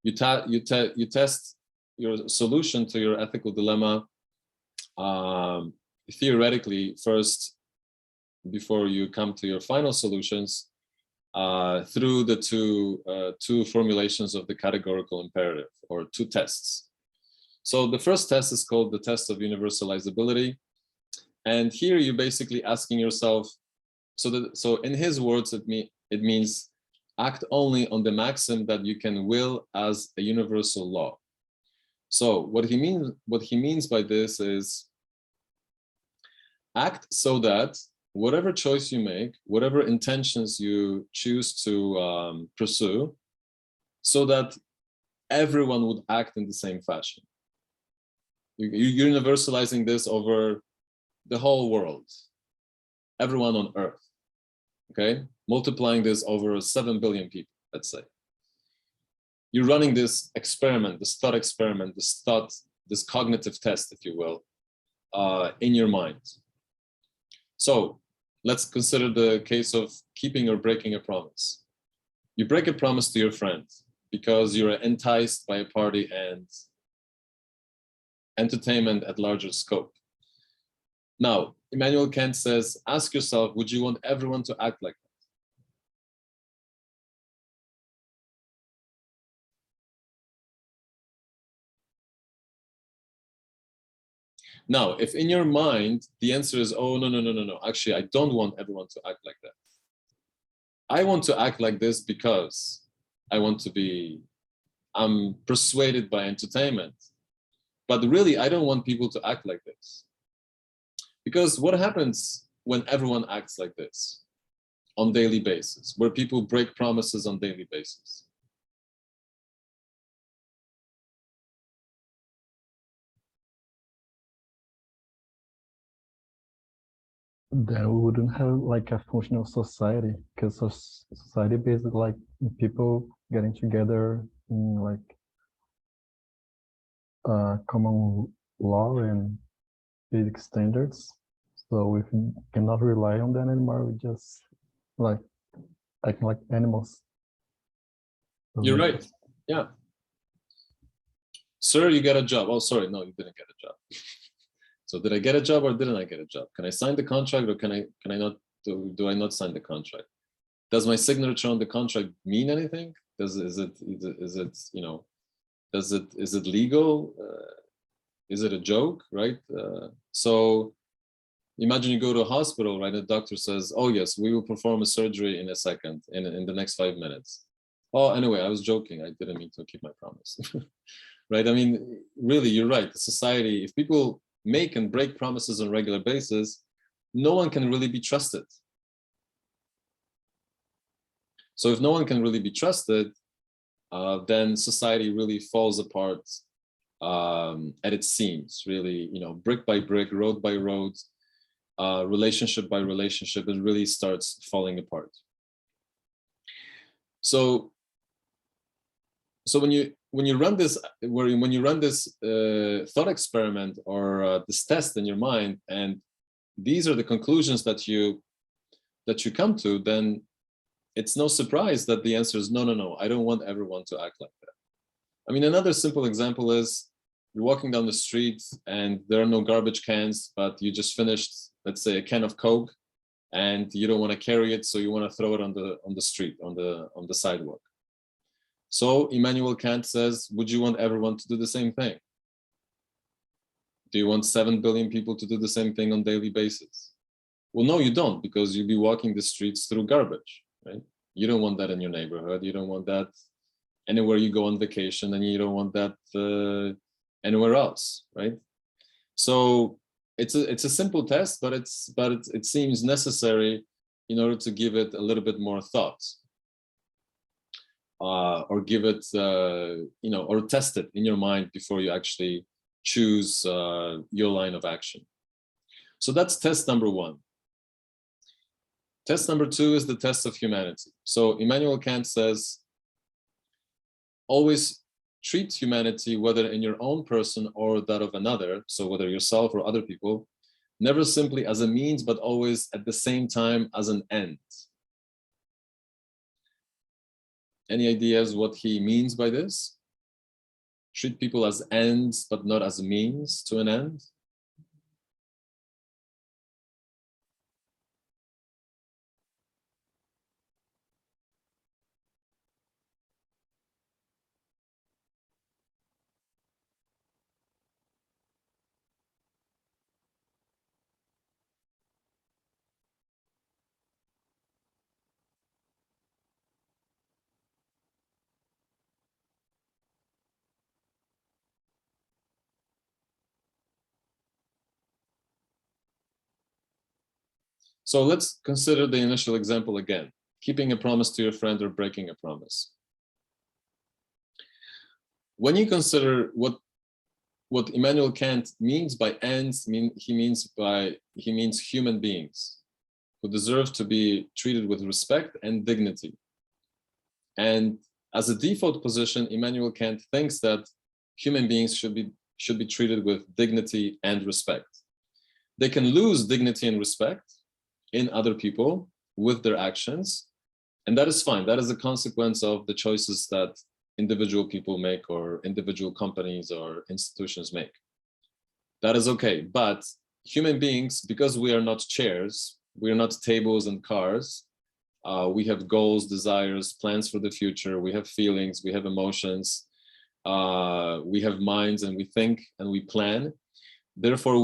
You test your solution to your ethical dilemma theoretically first, before you come to your final solutions, through the two formulations of the categorical imperative, or two tests. So the first test is called the test of universalizability. And here you're basically asking yourself, so in his words, it means act only on the maxim that you can will as a universal law. So what he means by this is act so that whatever choice you make, whatever intentions you choose to pursue, so that everyone would act in the same fashion. You're universalizing this over the whole world, everyone on Earth, okay? Multiplying this over 7 billion people, let's say. You're running this experiment, this thought experiment, this this cognitive test, if you will, in your mind. So let's consider the case of keeping or breaking a promise. You break a promise to your friend because you're enticed by a party and entertainment at larger scope. Now, Immanuel Kant says, ask yourself, would you want everyone to act like that? Now, if in your mind, the answer is, oh, no, actually, I don't want everyone to act like that. I want to act like this because I'm persuaded by entertainment. But really, I don't want people to act like this. Because what happens when everyone acts like this on daily basis, where people break promises on daily basis? Then we wouldn't have like a functional society, because society based like people getting together in like common law and basic standards. So we cannot rely on them anymore. We just like acting like animals. So You're right. Yeah. Sir, you got a job. Oh, sorry, no, you didn't get a job. So did I get a job or didn't I get a job? Can I sign the contract or can I not? Do I not sign the contract? Does my signature on the contract mean anything? Is it you know? Is it legal? Is it a joke? Right? So imagine you go to a hospital, right? The doctor says, "Oh yes, we will perform a surgery in a second, in the next 5 minutes." Oh, anyway, I was joking. I didn't mean to keep my promise. Right? I mean, really, you're right. The society, if people make and break promises on a regular basis, no one can really be trusted. So if no one can really be trusted, then society really falls apart at its seams, really, brick by brick, road by road, relationship by relationship, it really starts falling apart. So when you run this thought experiment or this test in your mind, and these are the conclusions that you come to, then it's no surprise that the answer is no, I don't want everyone to act like that. I mean, another simple example is you're walking down the street and there are no garbage cans, but you just finished, let's say, a can of Coke, and you don't want to carry it, so you want to throw it on the street, on the sidewalk. So Immanuel Kant says, would you want everyone to do the same thing? Do you want 7 billion people to do the same thing on a daily basis? Well, no, you don't, because you'll be walking the streets through garbage, right? You don't want that in your neighborhood. You don't want that anywhere you go on vacation, and you don't want that anywhere else, right? So it's a simple test, but it seems necessary in order to give it a little bit more thought, or give it, or test it in your mind before you actually choose your line of action. So that's test number one. Test number two is the test of humanity. So Immanuel Kant says, always treat humanity, whether in your own person or that of another, so whether yourself or other people, never simply as a means, but always at the same time as an end. Any ideas what he means by this? Treat people as ends, but not as a means to an end? So let's consider the initial example again, keeping a promise to your friend or breaking a promise. When you consider what Immanuel Kant means by ends, he means human beings who deserve to be treated with respect and dignity. And as a default position, Immanuel Kant thinks that human beings should be should be treated with dignity and respect. They can lose dignity and respect in other people with their actions, and that is fine. That is a consequence of the choices that individual people make or individual companies or institutions make. That is okay, but human beings, because we are not chairs, we are not tables and cars, we have goals, desires, plans for the future, we have feelings, we have emotions, we have minds, and we think and we plan. Therefore,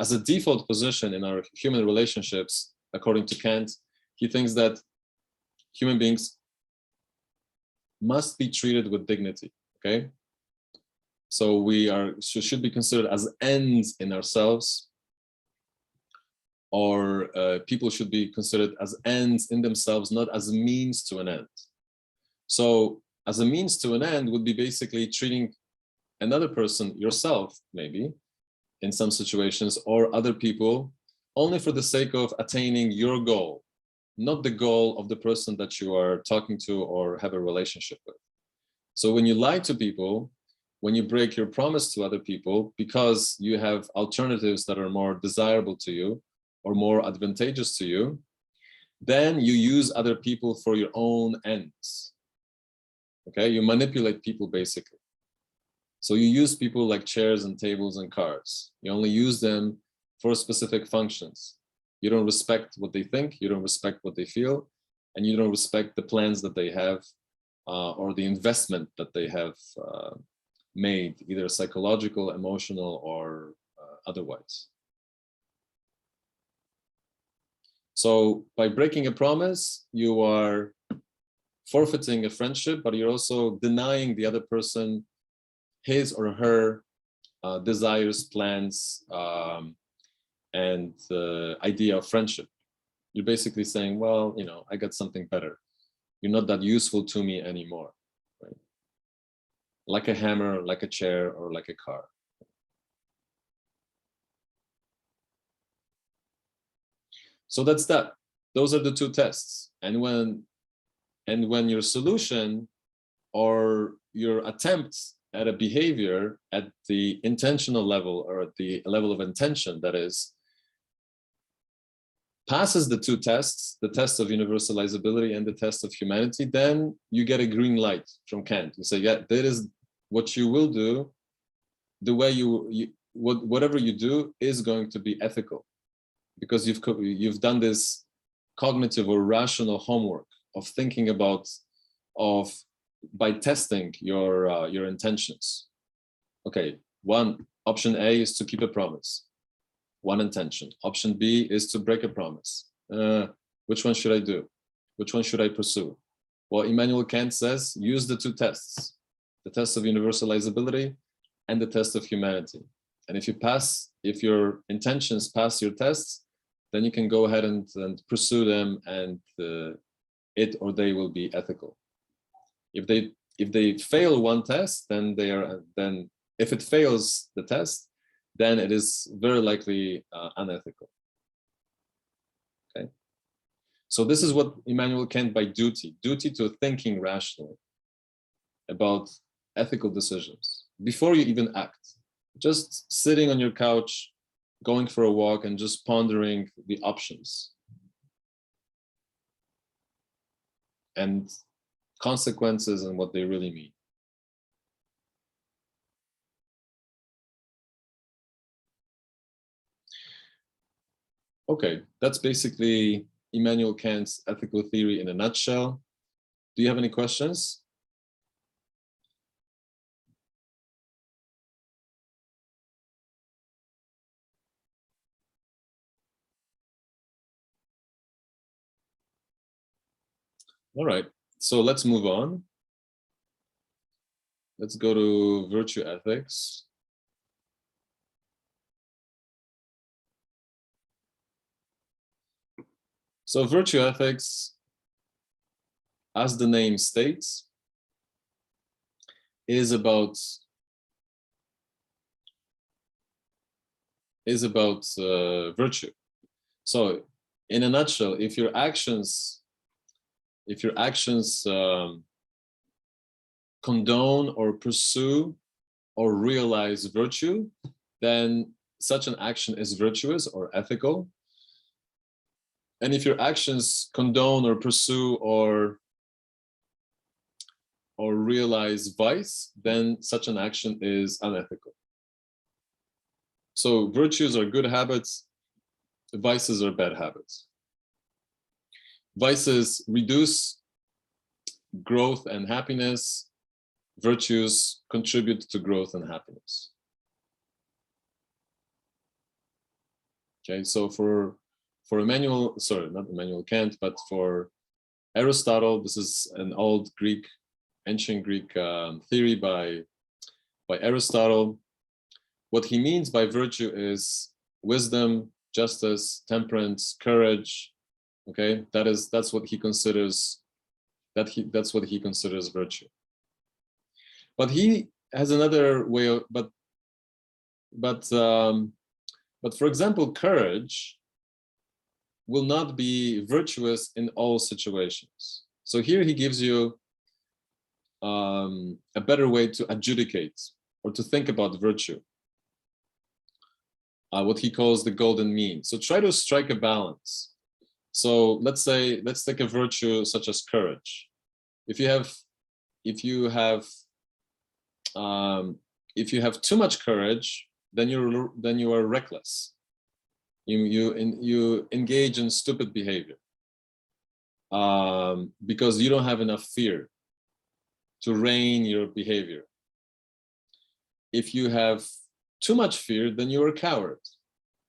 as a default position in our human relationships, according to Kant, he thinks that human beings must be treated with dignity, okay? So we should be considered as ends in ourselves, or people should be considered as ends in themselves, not as a means to an end. So as a means to an end would be basically treating another person, yourself maybe, in some situations, or other people, only for the sake of attaining your goal, not the goal of the person that you are talking to or have a relationship with. So when you lie to people, when you break your promise to other people because you have alternatives that are more desirable to you or more advantageous to you, then you use other people for your own ends. Okay, you manipulate people basically. So you use people like chairs and tables and cars. You only use them for specific functions. You don't respect what they think, you don't respect what they feel, and you don't respect the plans that they have or the investment that they have made, either psychological, emotional, or otherwise. So by breaking a promise, you are forfeiting a friendship, but you're also denying the other person his or her desires, plans, and the idea of friendship. You're basically saying, well, you know, I got something better. You're not that useful to me anymore, right? Like a hammer, like a chair, or like a car. So that's that. Those are the two tests. And when your solution or your attempts at a behavior at the intentional level, or at the level of intention, that is, passes the two tests, the test of universalizability and the test of humanity, then you get a green light from Kant. You say, yeah, that is what you will do. The way whatever you do is going to be ethical, because you've done this cognitive or rational homework of thinking about, by testing your intentions. Okay, option A is to keep a promise. One intention. Option B is to break a promise. Which one should I do? Which one should I pursue? Well, Immanuel Kant says, use the two tests, the test of universalizability and the test of humanity. And if your intentions pass your tests, then you can go ahead and pursue them, and it or they will be ethical. If they fail one test, then if it fails the test, then it is very likely unethical. Okay, so this is what Immanuel Kant by duty to thinking rationally about ethical decisions before you even act. Just sitting on your couch, going for a walk, and just pondering the options and consequences and what they really mean. Okay, that's basically Immanuel Kant's ethical theory in a nutshell. Do you have any questions? All right, so let's move on. Let's go to virtue ethics. So virtue ethics, as the name states, is about virtue. So in a nutshell, if your actions condone or pursue or realize virtue, then such an action is virtuous or ethical. And if your actions condone or pursue or realize vice, then such an action is unethical. So virtues are good habits, vices are bad habits. Vices reduce growth and happiness. Virtues contribute to growth and happiness. Okay, so for Immanuel, sorry, not Immanuel Kant, but for Aristotle, this is an old Greek, ancient Greek theory by Aristotle. What he means by virtue is wisdom, justice, temperance, courage. Okay, that's what he considers that's what he considers virtue. But he has another way of but for example, courage will not be virtuous in all situations. So here he gives you a better way to adjudicate or to think about virtue, what he calls the golden mean. So try to strike a balance. So let's take a virtue such as courage. If you have too much courage, then you are reckless. You engage in stupid behavior because you don't have enough fear to rein your behavior. If you have too much fear, then you're a coward.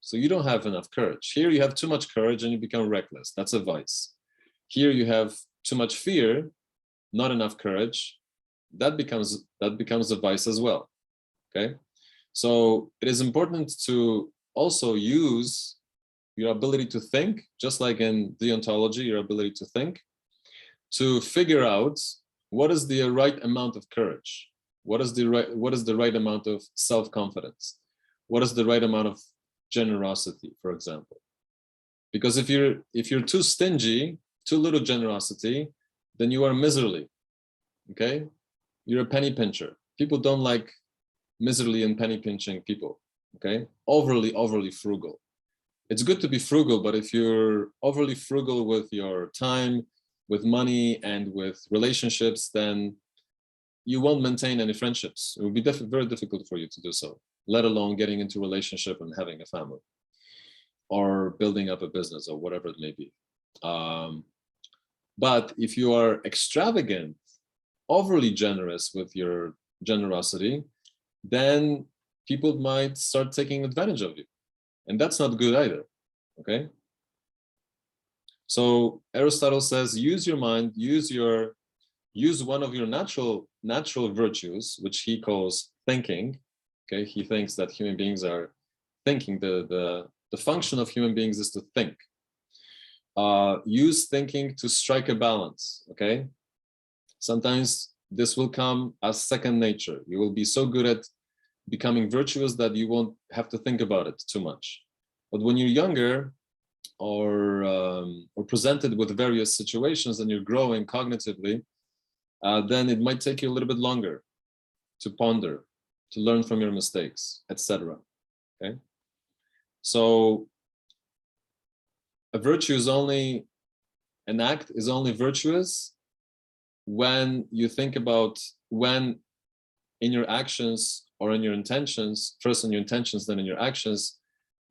So you don't have enough courage. Here you have too much courage and you become reckless. That's a vice. Here you have too much fear, not enough courage. That becomes a vice as well. Okay. So it is important to also use your ability to think, just like in deontology, your ability to think, to figure out what is the right amount of courage. What is the right amount of self-confidence? What is the right amount of generosity, for example? Because if you're too stingy, too little generosity, then you are miserly. Okay, you're a penny pincher. People don't like miserly and penny pinching people. Okay, overly frugal. It's good to be frugal, but if you're overly frugal with your time, with money, and with relationships, then you won't maintain any friendships. It will be very difficult for you to do so, let alone getting into a relationship and having a family or building up a business or whatever it may be. But if you are extravagant, overly generous with your generosity, then people might start taking advantage of you. And that's not good either, okay? So Aristotle says, use your mind, use one of your natural virtues, which he calls thinking. Okay, he thinks that human beings are thinking. The function of human beings is to think. Use thinking to strike a balance. Okay, sometimes this will come as second nature. You will be so good at becoming virtuous that you won't have to think about it too much. But when you're younger, or presented with various situations and you're growing cognitively, then it might take you a little bit longer to ponder, to learn from your mistakes, etc. Okay, so a virtue is only, an act is only virtuous when you think about, when in your actions or in your intentions, first in your intentions, then in your actions,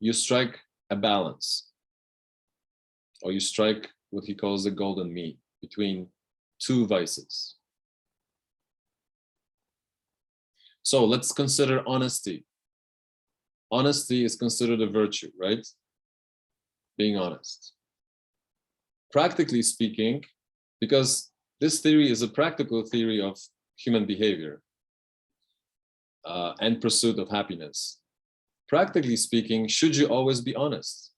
you strike a balance, or you strike what he calls the golden mean between two vices. So let's consider honesty. Honesty is considered a virtue, right? Being honest. Practically speaking, because this theory is a practical theory of human behavior and pursuit of happiness. Practically speaking, should you always be honest?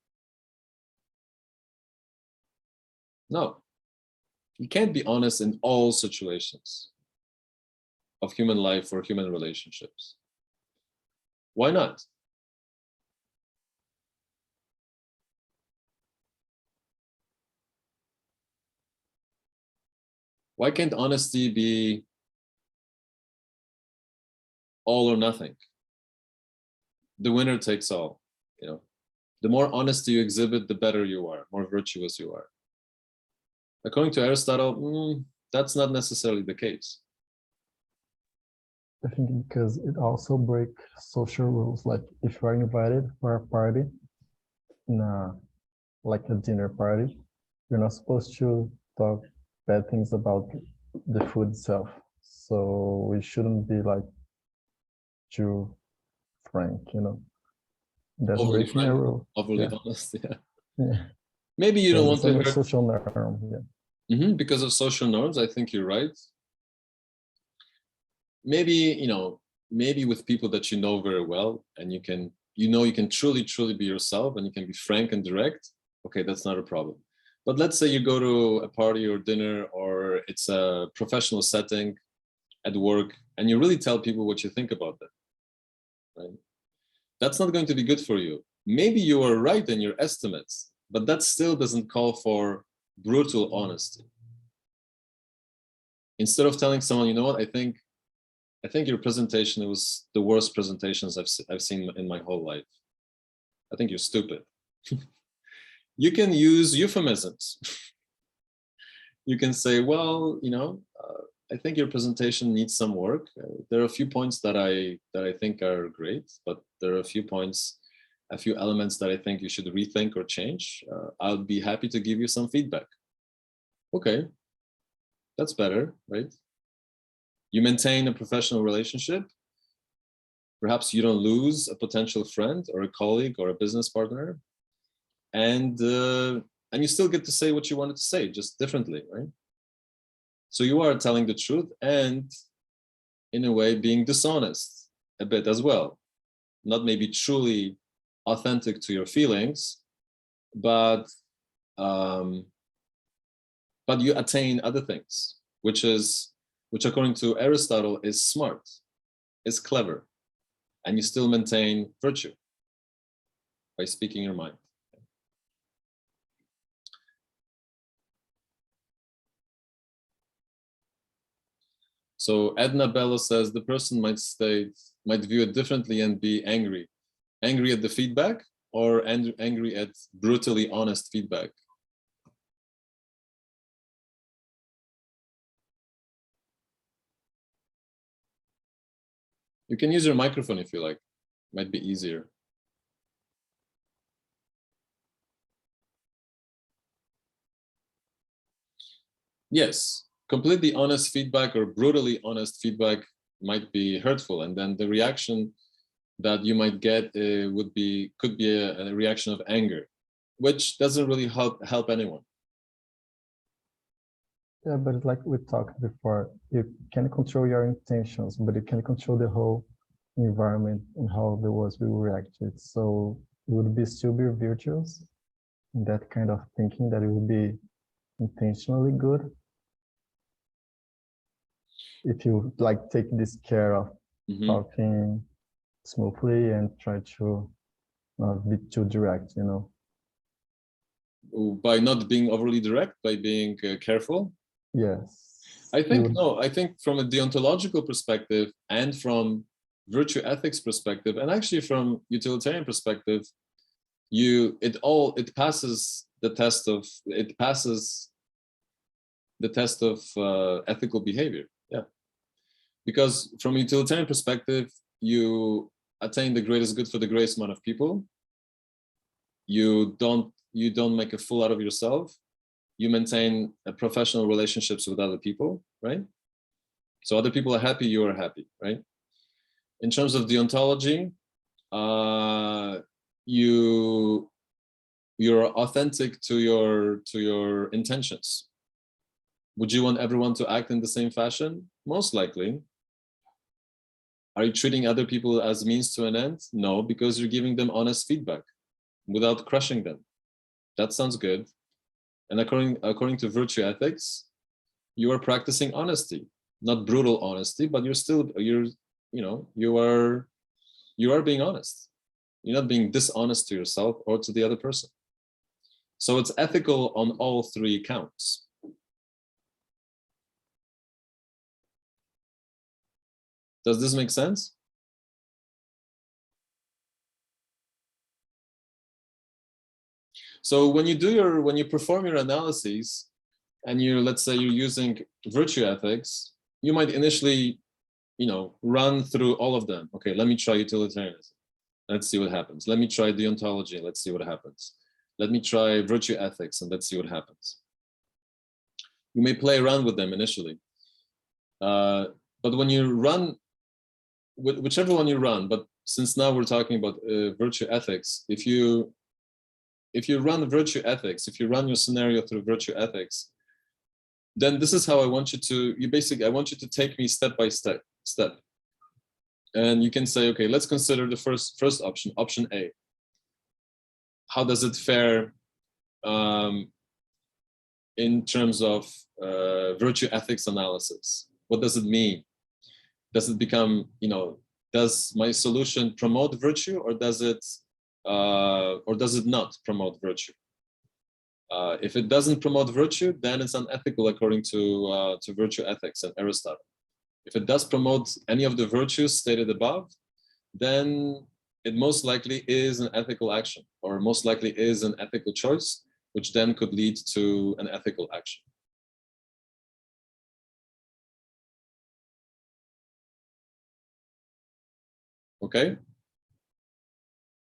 No. You can't be honest in all situations of human life or human relationships. Why not? Why can't honesty be all or nothing. The winner takes all, you know. The more honesty you exhibit, the better you are, more virtuous you are. According to Aristotle, that's not necessarily the case. I think because it also breaks social rules. Like if you are invited for a party, like a dinner party, you're not supposed to talk bad things about the food itself. So we shouldn't be like too frank, you know. That's Overly breaking a frank, rule. overly Yeah. honest, yeah. Yeah. Maybe you don't want Because to it's a hurt. social norm. Yeah. Because of social norms, I think you're right. Maybe, you know, maybe with people that you know very well, and you can truly be yourself, and you can be frank and direct. Okay, that's not a problem. But let's say you go to a party or dinner, or it's a professional setting at work, and you really tell people what you think about them, right? That's not going to be good for you. Maybe you are right in your estimates, but that still doesn't call for brutal honesty. Instead of telling someone, you know what, I think your presentation was the worst presentations I've seen in my whole life. I think you're stupid. You can use euphemisms. You can say, well, you know, I think your presentation needs some work. There are a few points that I think are great, but there are a few elements that I think you should rethink or change. I'll be happy to give you some feedback. Okay, that's better, right? You maintain a professional relationship. Perhaps you don't lose a potential friend or a colleague or a business partner, and you still get to say what you wanted to say, just differently, right? So you are telling the truth and, in a way, being dishonest a bit as well. Not maybe truly authentic to your feelings, but you attain other things, which according to Aristotle is smart, is clever, and you still maintain virtue by speaking your mind. So Edna Bello says the person might view it differently and be angry at the feedback, or angry at brutally honest feedback. You can use your microphone if you like. Might be easier. Yes, completely honest feedback or brutally honest feedback might be hurtful, and then the reaction that you might get could be a reaction of anger, which doesn't really help anyone. Yeah, but like we talked before, you can control your intentions, but you can control the whole environment and how the words will react to it. So it would be still be virtuous in that kind of thinking, that it would be intentionally good. If you like take this care of talking smoothly and try to not be too direct, you know. By not being overly direct, by being careful. Yes. I think from a deontological perspective and from virtue ethics perspective, and actually from utilitarian perspective, it passes the test of ethical behavior. Yeah, because from a utilitarian perspective, you attain the greatest good for the greatest amount of people. You don't make a fool out of yourself. You maintain professional relationships with other people, right? So other people are happy, you are happy, right? In terms of deontology, you're authentic to your intentions. Would you want everyone to act in the same fashion? Most likely. Are you treating other people as means to an end? No, because you're giving them honest feedback without crushing them. That sounds good. And according to virtue ethics, you are practicing honesty, not brutal honesty, but you are being honest. You're not being dishonest to yourself or to the other person. So it's ethical on all three counts. Does this make sense? So when you perform your analyses, and let's say you're using virtue ethics, you might initially, run through all of them. Okay, let me try utilitarianism. Let's see what happens. Let me try deontology. Let's see what happens. Let me try virtue ethics, and let's see what happens. You may play around with them initially. But when you run, whichever one you run, but since now we're talking about virtue ethics, if you run virtue ethics, if you run your scenario through virtue ethics, then this is how I want you to, I want you to take me step by step. And you can say, okay, let's consider the first option, option A. How does it fare in terms of virtue ethics analysis? What does it mean? Does it become, does my solution promote virtue, or does it not promote virtue? If it doesn't promote virtue, then it's unethical according to virtue ethics and Aristotle. If it does promote any of the virtues stated above, then it most likely is an ethical action, or most likely is an ethical choice, which then could lead to an ethical action. Okay?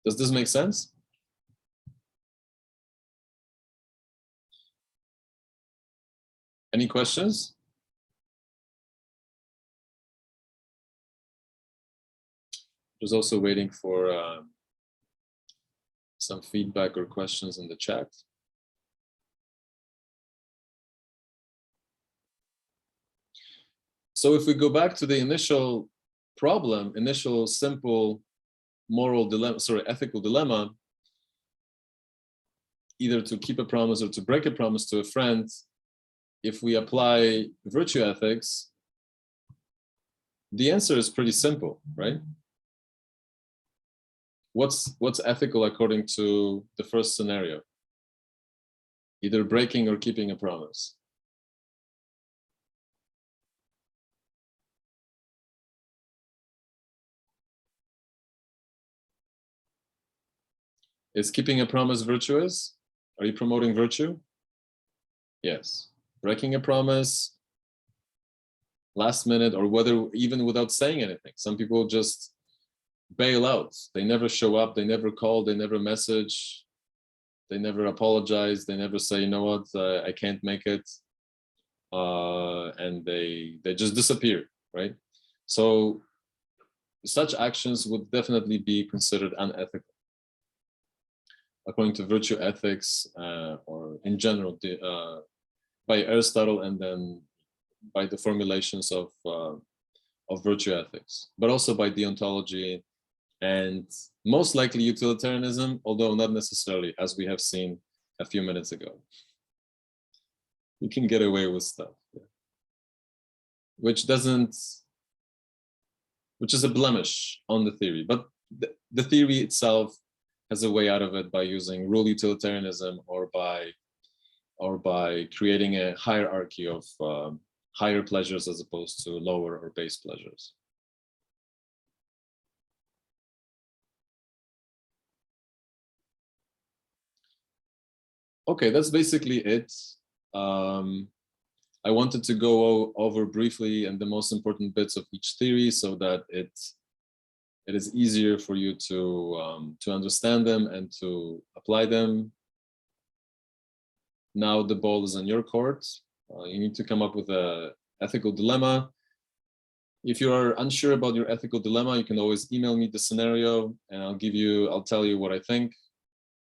Does this make sense? Any questions? Just also waiting for some feedback or questions in the chat. So if we go back to the initial problem, initial simple moral dilemma, ethical dilemma, either to keep a promise or to break a promise to a friend, if we apply virtue ethics, the answer is pretty simple, right? What's ethical according to the first scenario? Either breaking or keeping a promise. Is keeping a promise virtuous? Are you promoting virtue? Yes. Breaking a promise last minute, or whether even without saying anything. Some people just bail out. They never show up, they never call, they never message, they never apologize, they never say, you know what, I can't make it. And they just disappear, right? So such actions would definitely be considered unethical according to virtue ethics, or in general by Aristotle, and then by the formulations of virtue ethics, but also by deontology, and most likely utilitarianism, although not necessarily, as we have seen a few minutes ago. You can get away with stuff, yeah. which is a blemish on the theory, but the theory itself has a way out of it by using rule utilitarianism, or by creating a hierarchy of higher pleasures as opposed to lower or base pleasures. Okay, that's basically it. I wanted to go over briefly and the most important bits of each theory, so that it is easier for you to understand them and to apply them. Now the ball is on your court. You need to come up with an ethical dilemma. If you are unsure about your ethical dilemma, you can always email me the scenario, and I'll tell you what I think,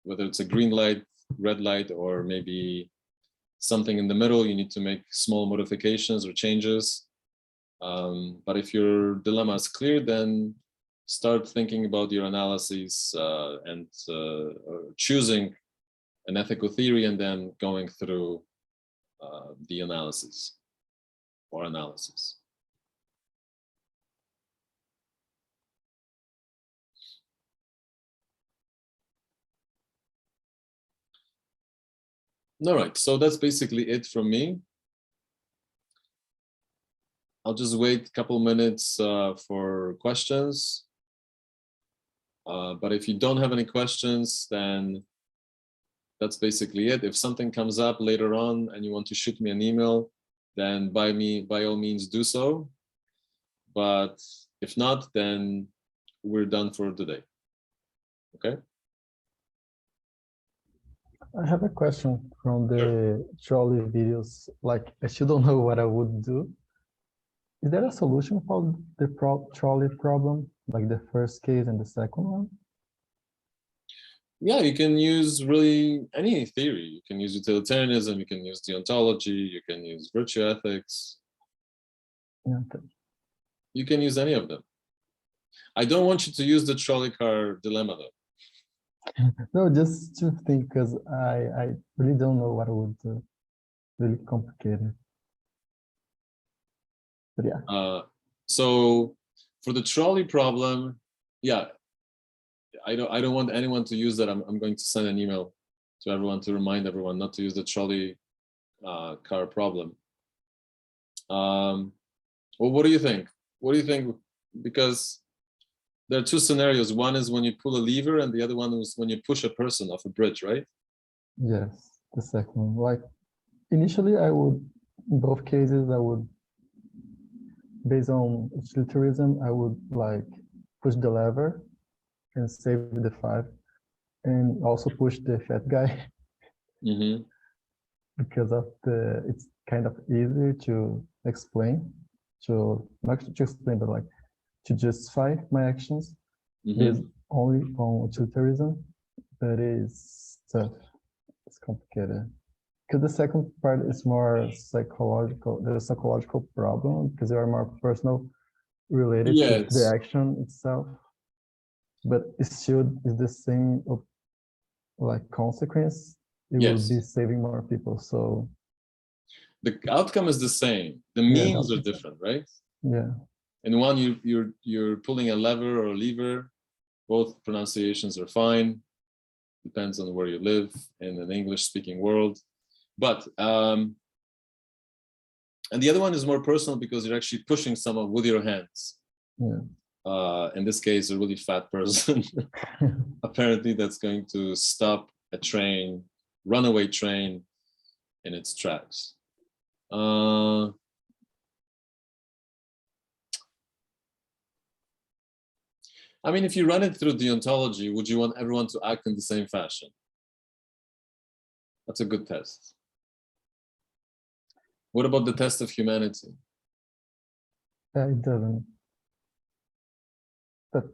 whether it's a green light, red light, or maybe something in the middle. You need to make small modifications or changes. But if your dilemma is clear, then start thinking about your analyses and choosing an ethical theory, and then going through the analysis. All right, so that's basically it from me. I'll just wait a couple minutes for questions. But if you don't have any questions, then That's basically it. If something comes up later on and you want to shoot me an email, then by all means do so. But if not, then we're done for today. Okay. I have a question from the trolley videos. Like, I still don't know what I would do. Is there a solution for the trolley problem, like the first case and the second one? Yeah, you can use really any theory. You can use utilitarianism, you can use deontology, you can use virtue ethics. Yeah, okay. You can use any of them. I don't want you to use the trolley car dilemma though. No, just to think, because I really don't know what I would do. Really complicated. But yeah. So for the trolley problem, yeah, I don't want anyone to use that. I'm going to send an email to everyone to remind everyone not to use the trolley car problem. Well, what do you think? What do you think? Because there are two scenarios. One is when you pull a lever, and the other one is when you push a person off a bridge, right? Yes, the second one. Like, initially, I would, in both cases, I would, based on utilitarianism, I would like push the lever and save the 5, and also push the fat guy Mm-hmm. because of it's kind of easier to explain, to not to explain, but like to justify my actions based only on utilitarianism. That is tough. It's complicated. Because the second part is more psychological. There's a psychological problem because they are more personal, related to the action itself. But it still is the same like consequence. It will be saving more people. So the outcome is the same. The means are different, right? Yeah. In one, you're pulling a lever or a lever. Both pronunciations are fine. Depends on where you live in an English-speaking world. But and the other one is more personal because you're actually pushing someone with your hands. Yeah. In this case, a really fat person, apparently that's going to stop a train, runaway train, in its tracks. I mean, if you run it through deontology, would you want everyone to act in the same fashion? That's a good test. What about the test of humanity? It doesn't. But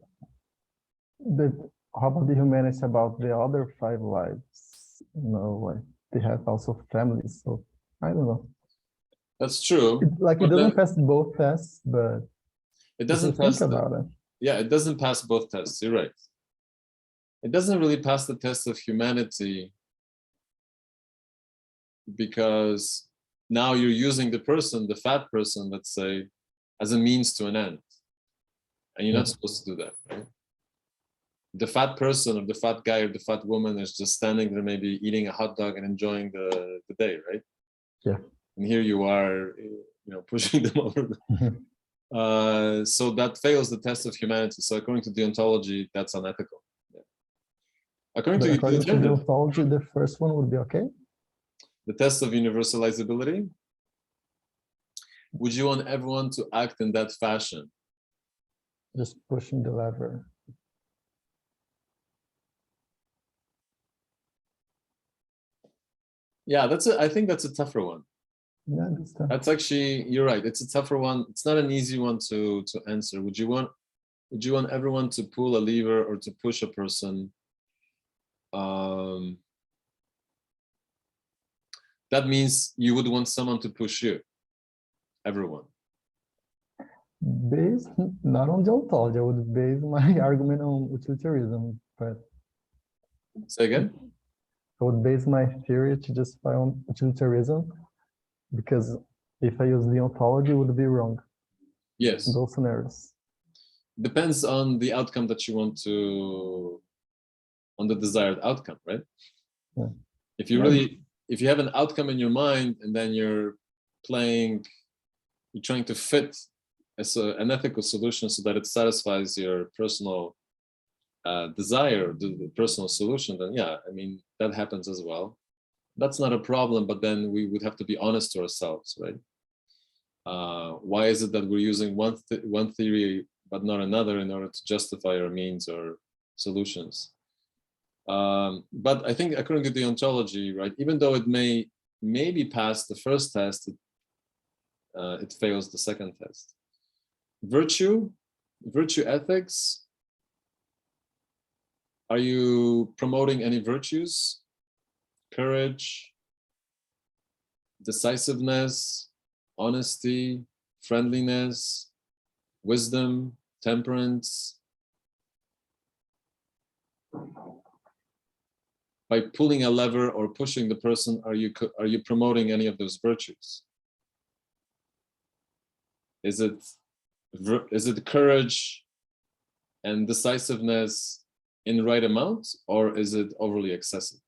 how about the humanity about the other 5 lives? You know, like they have also families. So I don't know. That's true. It doesn't pass both tests, but it doesn't pass about it. Yeah, it doesn't pass both tests. You're right. It doesn't really pass the test of humanity because now you're using the person, the fat person, let's say, as a means to an end. And you're not supposed to do that, right? The fat person or the fat guy or the fat woman is just standing there, maybe eating a hot dog and enjoying the day, right? Yeah. And here you are, pushing them over. So that fails the test of humanity. So according to deontology, that's unethical. Yeah. According to deontology, the first one would be okay? The test of universalizability. Would you want everyone to act in that fashion? Just pushing the lever. Yeah, I think that's a tougher one. Yeah, that's actually, you're right. It's a tougher one. It's not an easy one to answer. Would you want everyone to pull a lever or to push a person? That means you would want someone to push you. Everyone. Based not on deontology, I would base my argument on utilitarianism, but say again? I would base my theory to justify on utilitarianism, because if I use deontology, it would be wrong. Yes. In those scenarios. Depends on the outcome that you want on the desired outcome, right? Yeah. If you have an outcome in your mind and then you're trying to fit an ethical solution so that it satisfies your personal desire the personal solution, then yeah, I mean, that happens as well. That's not a problem, but then we would have to be honest to ourselves, right? Why is it that we're using one theory but not another in order to justify our means or solutions? But I think according to the ontology, right, even though it may maybe pass the first test, it fails the second test. Virtue ethics. Are you promoting any virtues? Courage, decisiveness, honesty, friendliness, wisdom, temperance. By pulling a lever or pushing the person, are you promoting any of those virtues? Is it courage and decisiveness in right amount, or is it overly excessive?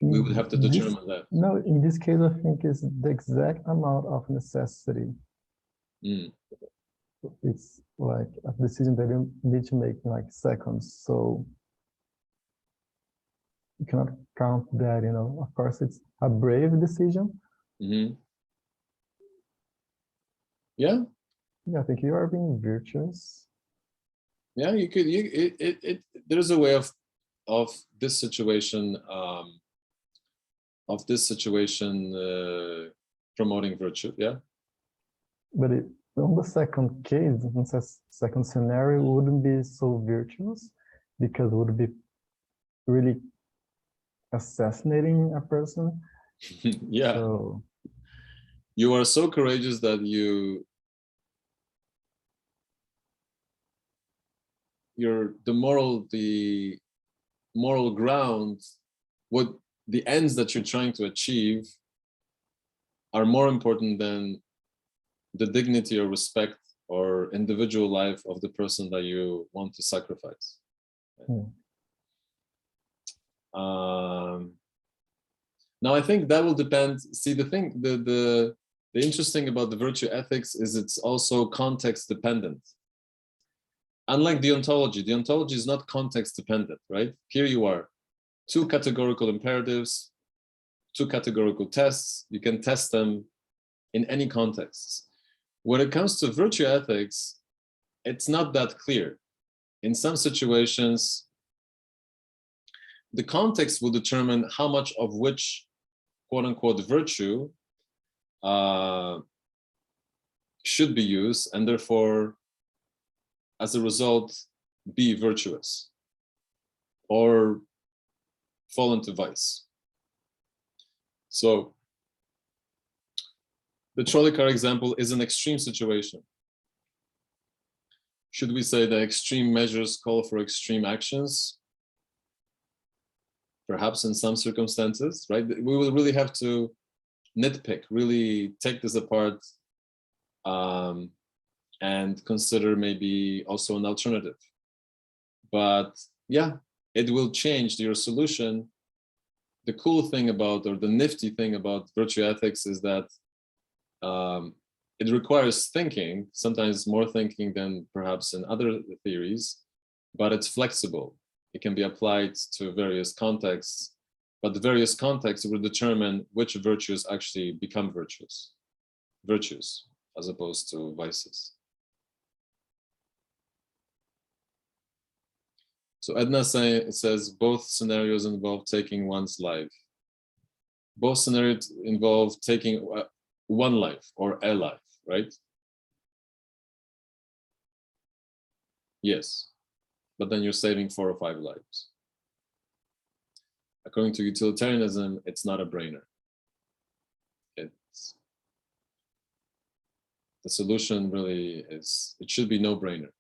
We would have to determine that. No, in this case, I think it's the exact amount of necessity. It's like a decision that you need to make in like seconds. So you cannot count that, you know. Of course, it's a brave decision. Yeah. Yeah, I think you are being virtuous. Yeah, you could. There's a way of this situation. Promoting virtue. Yeah. But on the second case, in the second scenario, wouldn't be so virtuous because it would be really assassinating a person. Yeah. So you are so courageous that the moral ground, what the ends that you're trying to achieve are more important than the dignity or respect or individual life of the person that you want to sacrifice. Now, I think that will depend. See, the interesting about the virtue ethics is it's also context dependent. Unlike the ontology is not context dependent, right? Here you are, two categorical imperatives, two categorical tests. You can test them in any context. When it comes to virtue ethics, it's not that clear. In some situations, the context will determine how much of which quote unquote virtue should be used, and therefore, as a result, be virtuous or fall into vice. So the trolley car example is an extreme situation. Should we say that extreme measures call for extreme actions? Perhaps in some circumstances, right? We will really have to nitpick, really take this apart and consider maybe also an alternative. But yeah, it will change your solution. The cool thing about, or the nifty thing about virtue ethics is that it requires thinking, sometimes more thinking than perhaps in other theories, but it's flexible. It can be applied to various contexts, but the various contexts will determine which virtues actually become virtues as opposed to vices. So Edna says both scenarios involve taking one's life. Both scenarios involve taking one life or a life, right? Yes, but then you're saving 4 or 5 lives. According to utilitarianism, it's not a brainer. The solution really is, it should be no brainer.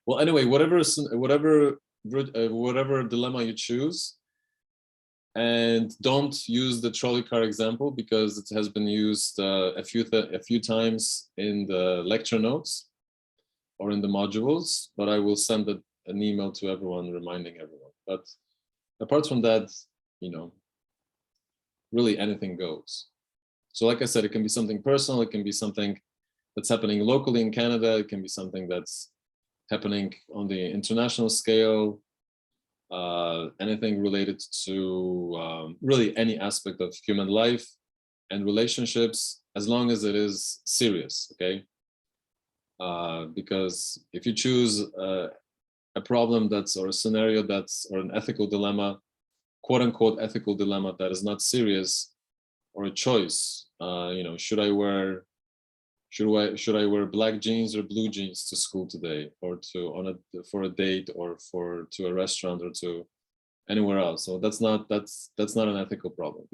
Well, anyway, whatever dilemma you choose, and don't use the trolley car example because it has been used a few times in the lecture notes or in the modules, but I will send an email to everyone reminding everyone. But apart from that, you know, really anything goes. So like I said, it can be something personal, it can be something that's happening locally in Canada. It can be something that's happening on the international scale. Anything related to really any aspect of human life and relationships, as long as it is serious, okay? Because if you choose a problem that's, or a scenario that's, or an ethical dilemma, quote unquote ethical dilemma that is not serious, or a choice, you know, should I wear black jeans or blue jeans to school today, or for a date, or to a restaurant, or to anywhere else? So that's not an ethical problem.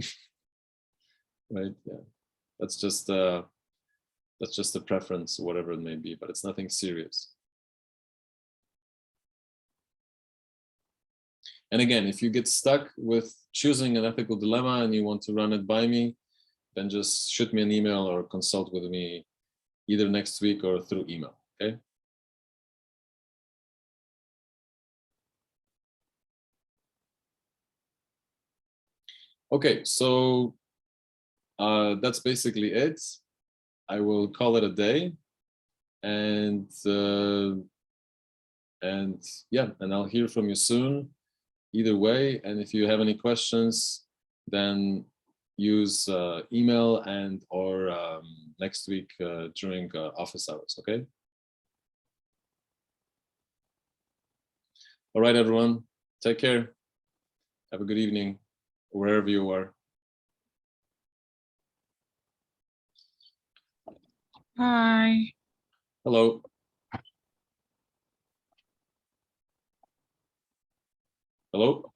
Right? Yeah, that's just a preference, whatever it may be, but it's nothing serious. And again, if you get stuck with choosing an ethical dilemma and you want to run it by me, then just shoot me an email or consult with me either next week or through email, okay? Okay, so that's basically it. I will call it a day, and yeah, and I'll hear from you soon, either way. And if you have any questions, then use email and or next week during office hours, okay? All right, everyone, take care. Have a good evening, wherever you are. Hi. Hello. Hello.